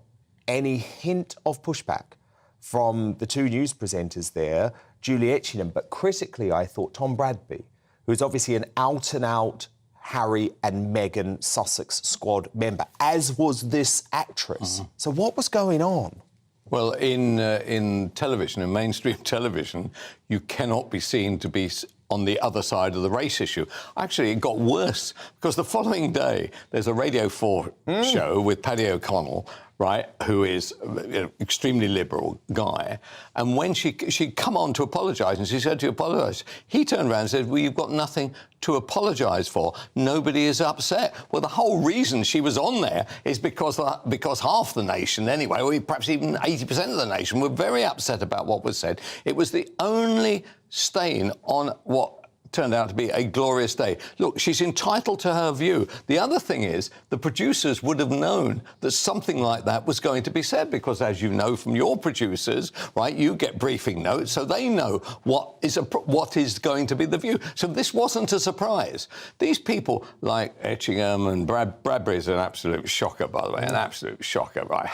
any hint of pushback from the two news presenters there, Julie Etchingham. But critically, I thought Tom Bradby, who's obviously an out-and-out Harry and Meghan Sussex squad member, as was this actress. So what was going on? Well, in television, in mainstream television, you cannot be seen to be on the other side of the race issue. Actually, it got worse, because the following day, there's a Radio 4 show with Paddy O'Connell, right, who is an extremely liberal guy. And when she'd come on to apologise, and she said to apologise, he turned around and said, well, you've got nothing to apologise for. Nobody is upset. Well, the whole reason she was on there is because half the nation, anyway, or perhaps even 80% of the nation, were very upset about what was said. It was the only stain on what turned out to be a glorious day. Look, she's entitled to her view. The other thing is, the producers would have known that something like that was going to be said, because, as you know from your producers, right, you get briefing notes, so they know what is going to be the view. So this wasn't a surprise. These people like Etchingham and Bradbury's an absolute shocker, by the way, an absolute shocker. I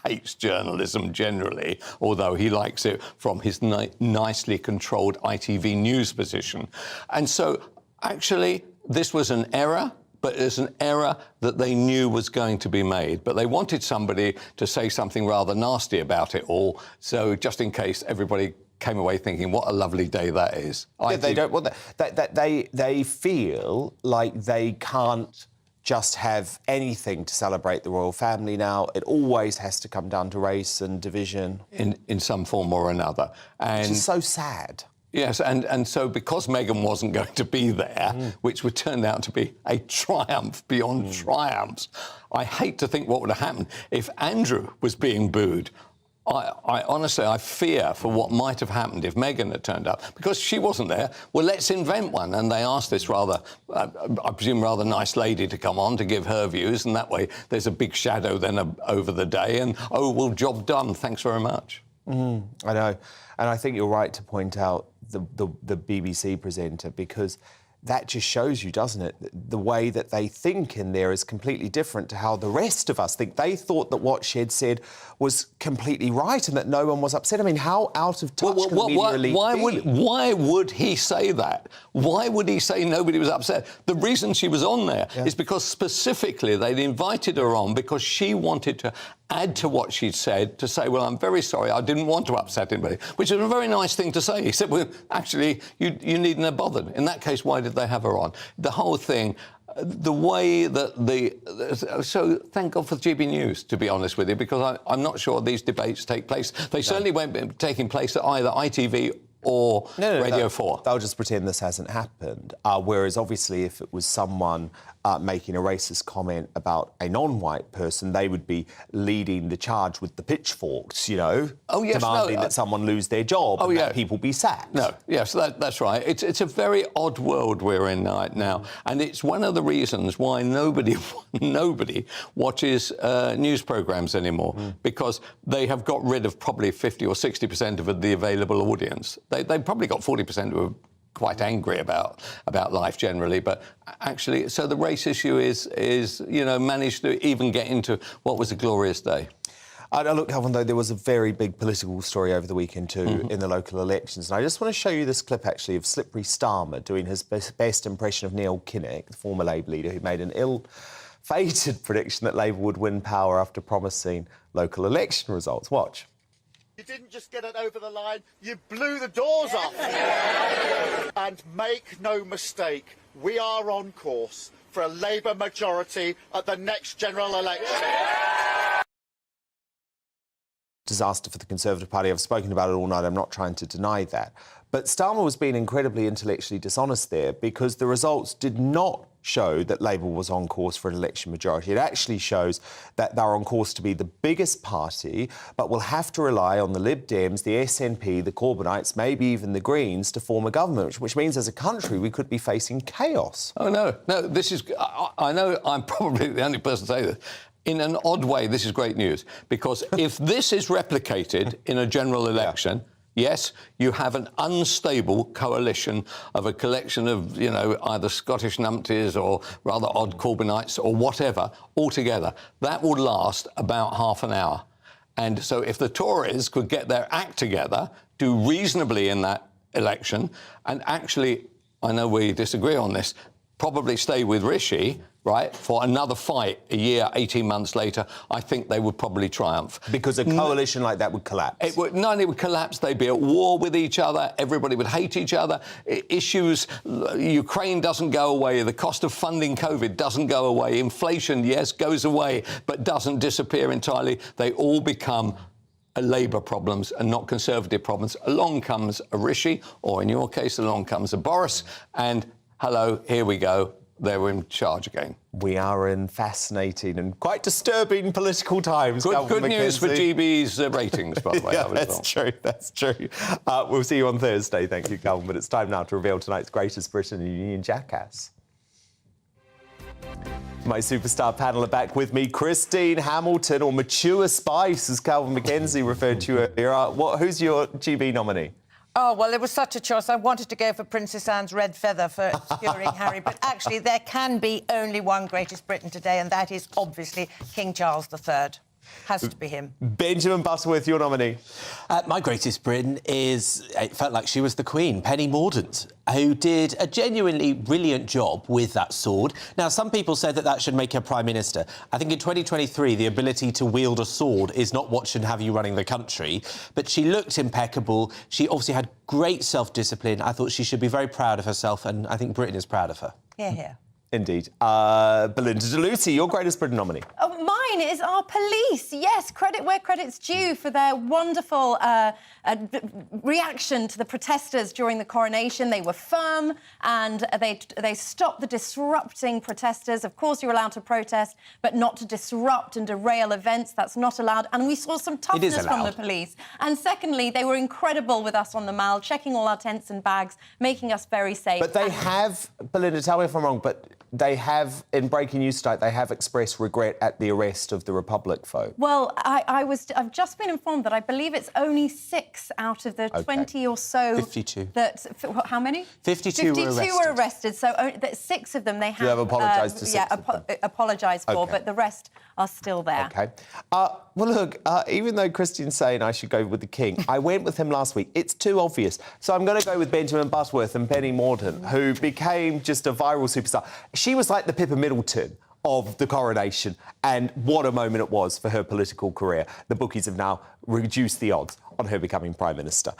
hates journalism generally, although he likes it from his nicely controlled ITV News position. And so, actually, this was an error, but it's an error that they knew was going to be made. But they wanted somebody to say something rather nasty about it all, so just in case everybody came away thinking, what a lovely day that is. Yeah, they don't want that. They feel like they can't just have anything to celebrate the royal family now. It always has to come down to race and division. In some form or another. Which is so sad. Yes, and so because Meghan wasn't going to be there, which would turn out to be a triumph beyond triumphs, I hate to think what would have happened if Andrew was being booed. I honestly, I fear for what might have happened if Meghan had turned up. Because she wasn't there, well, let's invent one. And they asked this rather, I presume, rather nice lady to come on to give her views, and that way there's a big shadow then over the day, and, oh, well, job done, thanks very much. I know. And I think you're right to point out the BBC presenter, because that just shows you, doesn't it, the way that they think in there is completely different to how the rest of us think. They thought that what she had said was completely right and that no one was upset. I mean, how out of touch can the media elite be? Why would he say that? Why would he say nobody was upset? The reason she was on there is because specifically they'd invited her on because she wanted to add to what she'd said, to say, well, I'm very sorry, I didn't want to upset anybody, which is a very nice thing to say. He said, well, actually, you needn't have bothered. In that case, why did they have her on? The whole thing, the way that so thank God for GB News, to be honest with you, because I'm not sure these debates take place. They certainly won't be taking place at either ITV or Radio 4. They'll just pretend this hasn't happened. Whereas, obviously, if it was someone making a racist comment about a non-white person, they would be leading the charge with the pitchforks, you know, demanding that someone lose their job and that people be sacked. Yes, that's right. It's a very odd world we're in right now, and it's one of the reasons why nobody watches news programmes anymore, because they have got rid of probably 50 or 60% of the available audience. They've probably got 40% who are quite angry about life generally, but actually, so the race issue is managed to even get into what was a glorious day. Look, Calvin, though, there was a very big political story over the weekend too in the local elections, and I just want to show you this clip actually of Slippery Starmer doing his best impression of Neil Kinnock, the former Labour leader, who made an ill-fated prediction that Labour would win power after promising local election results. Watch. You didn't just get it over the line, you blew the doors off. And make no mistake, we are on course for a Labour majority at the next general election. Disaster for the Conservative Party. I've spoken about it all night. I'm not trying to deny that. But Starmer was being incredibly intellectually dishonest there, because the results did not show that Labour was on course for an election majority. It actually shows that they're on course to be the biggest party, but will have to rely on the Lib Dems, the SNP, the Corbynites, maybe even the Greens to form a government, which means as a country we could be facing chaos. Oh, no, this is... I know I'm probably the only person to say this. In an odd way, this is great news, because if this is replicated in a general election... Yes, you have an unstable coalition of a collection of, you know, either Scottish numpties or rather odd Corbynites or whatever, all together. That would last about half an hour. And so if the Tories could get their act together, do reasonably in that election, and actually, I know we disagree on this, probably stay with Rishi, right, for another fight a year, 18 months later, I think they would probably triumph. Because a coalition like that would collapse? It would, not only would collapse, they'd be at war with each other, everybody would hate each other, issues, Ukraine doesn't go away, the cost of funding COVID doesn't go away, inflation, yes, goes away, but doesn't disappear entirely. They all become Labour problems and not Conservative problems. Along comes a Rishi, or in your case, along comes a Boris, and hello, here we go. They're in charge again. We are in fascinating and quite disturbing political times. Good news for GB's ratings, by the way. Yeah, that's true. We'll see you on Thursday. Thank you, Calvin. But it's time now to reveal tonight's greatest Britain and Union jackass. My superstar panel are back with me. Christine Hamilton, or Mature Spice, as Calvin Mackenzie referred to you earlier. Who's your GB nominee? Oh, well, it was such a choice. I wanted to go for Princess Anne's red feather for obscuring Harry, but actually there can be only one greatest Britain today, and that is obviously King Charles III. Has to be him. Benjamin Butterworth, your nominee. My greatest Britain is, it felt like she was the Queen, Penny Mordaunt, who did a genuinely brilliant job with that sword. Now, some people said that that should make her Prime Minister. I think in 2023, the ability to wield a sword is not what should have you running the country. But she looked impeccable. She obviously had great self-discipline. I thought she should be very proud of herself, and I think Britain is proud of her. Hear, hear. Indeed. Belinda de Lucy, your greatest Britain nominee. Oh, mine is our police. Yes, credit where credit's due for their wonderful reaction to the protesters during the coronation. They were firm and they stopped the disrupting protesters. Of course, you're allowed to protest, but not to disrupt and derail events. That's not allowed. And we saw some toughness from the police. And secondly, they were incredible with us on the Mall, checking all our tents and bags, making us very safe. But they have, Belinda, tell me if I'm wrong, but they have, in breaking news tonight, they have expressed regret at the arrest of the Republic folk. Well, I've just been informed that I believe it's only 6 out of the 20 or so. 52. How many? 52 were arrested. 52 were arrested, so 6 of them they have... You have apologised to 6 of them. apologised for, Okay. but the rest are still there. OK. Well, look, even though Christian's saying I should go with the King, I went with him last week. It's too obvious. So I'm going to go with Benjamin Butterworth and Penny Mordaunt, who became just a viral superstar. She was like the Pippa Middleton of the coronation, and what a moment it was for her political career. The bookies have now reduced the odds on her becoming Prime Minister.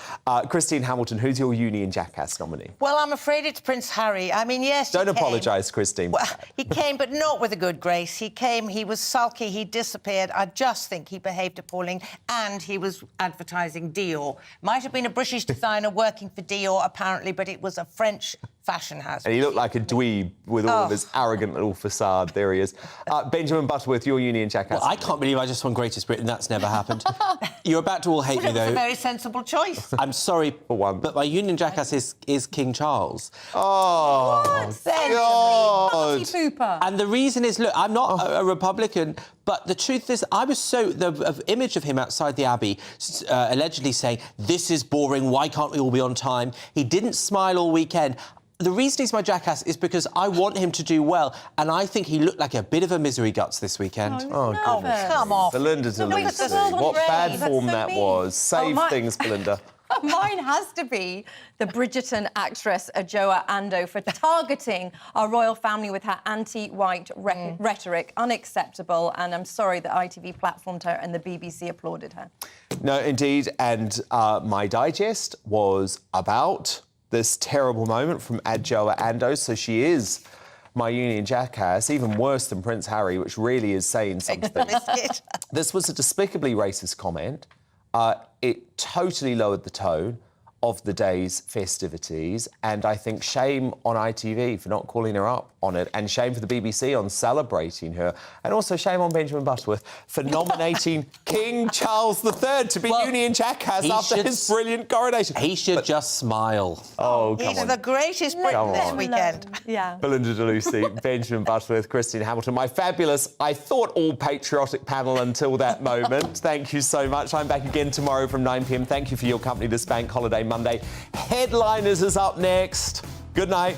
Christine Hamilton, who's your Union Jackass nominee? Well, I'm afraid it's Prince Harry. I mean, yes, Don't apologise, Christine. Well, he came, but not with a good grace. He came, he was sulky, he disappeared. I just think he behaved appalling, and he was advertising Dior. Might have been a British designer working for Dior, apparently, but it was a French fashion house. And he looked like a dweeb with all of his arrogant little facade. There he is. Benjamin Butterworth, your Union Jackass. Well, I can't believe I just won Greatest Britain. That's never happened. You're about to all hate me, though. It's a very sensible choice. I'm sorry, but my Union Jackass is King Charles. Oh, Party pooper. And the reason is, look, I'm not a Republican, but the truth is, I was the image of him outside the Abbey, allegedly saying, this is boring, why can't we all be on time? He didn't smile all weekend. The reason he's my jackass is because I want him to do well, and I think he looked like a bit of a misery guts this weekend. Oh, come off. Belinda de Lucy. What bad form that was. Save things, Belinda. Mine has to be the Bridgerton actress Adjoa Andoh for targeting our royal family with her anti-white rhetoric. Unacceptable, and I'm sorry that ITV platformed her and the BBC applauded her. No, indeed, and my digest was about this terrible moment from Adjoa Andoh, so she is my Union Jackass, even worse than Prince Harry, which really is saying something. This was a despicably racist comment. It totally lowered the tone of the day's festivities, and I think shame on ITV for not calling her up honoured, and shame for the BBC on celebrating her, and also shame on Benjamin Butterworth for nominating King Charles III to be Union Jack has after his brilliant coronation. He should just smile. Oh, come He's on. the greatest Brit this weekend. Yeah. Belinda DeLucy, Benjamin Butterworth, Christine Hamilton, my fabulous, I thought all patriotic panel until that moment. Thank you so much. I'm back again tomorrow from 9 p.m. Thank you for your company this Bank Holiday Monday. Headliners is up next. Good night.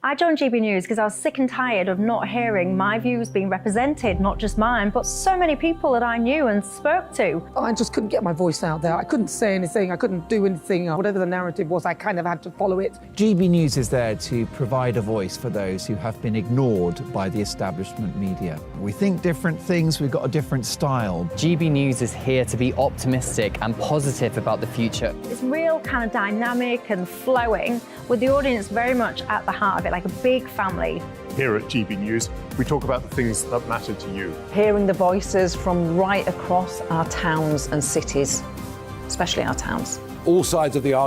I joined GB News because I was sick and tired of not hearing my views being represented, not just mine, but so many people that I knew and spoke to. I just couldn't get my voice out there. I couldn't say anything. I couldn't do anything. Whatever the narrative was, I kind of had to follow it. GB News is there to provide a voice for those who have been ignored by the establishment media. We think different things, we've got a different style. GB News is here to be optimistic and positive about the future. It's real kind of dynamic and flowing, with the audience very much at the heart of it, like a big family. Here at GB News, we talk about the things that matter to you. Hearing the voices from right across our towns and cities, especially our towns. All sides of the argument.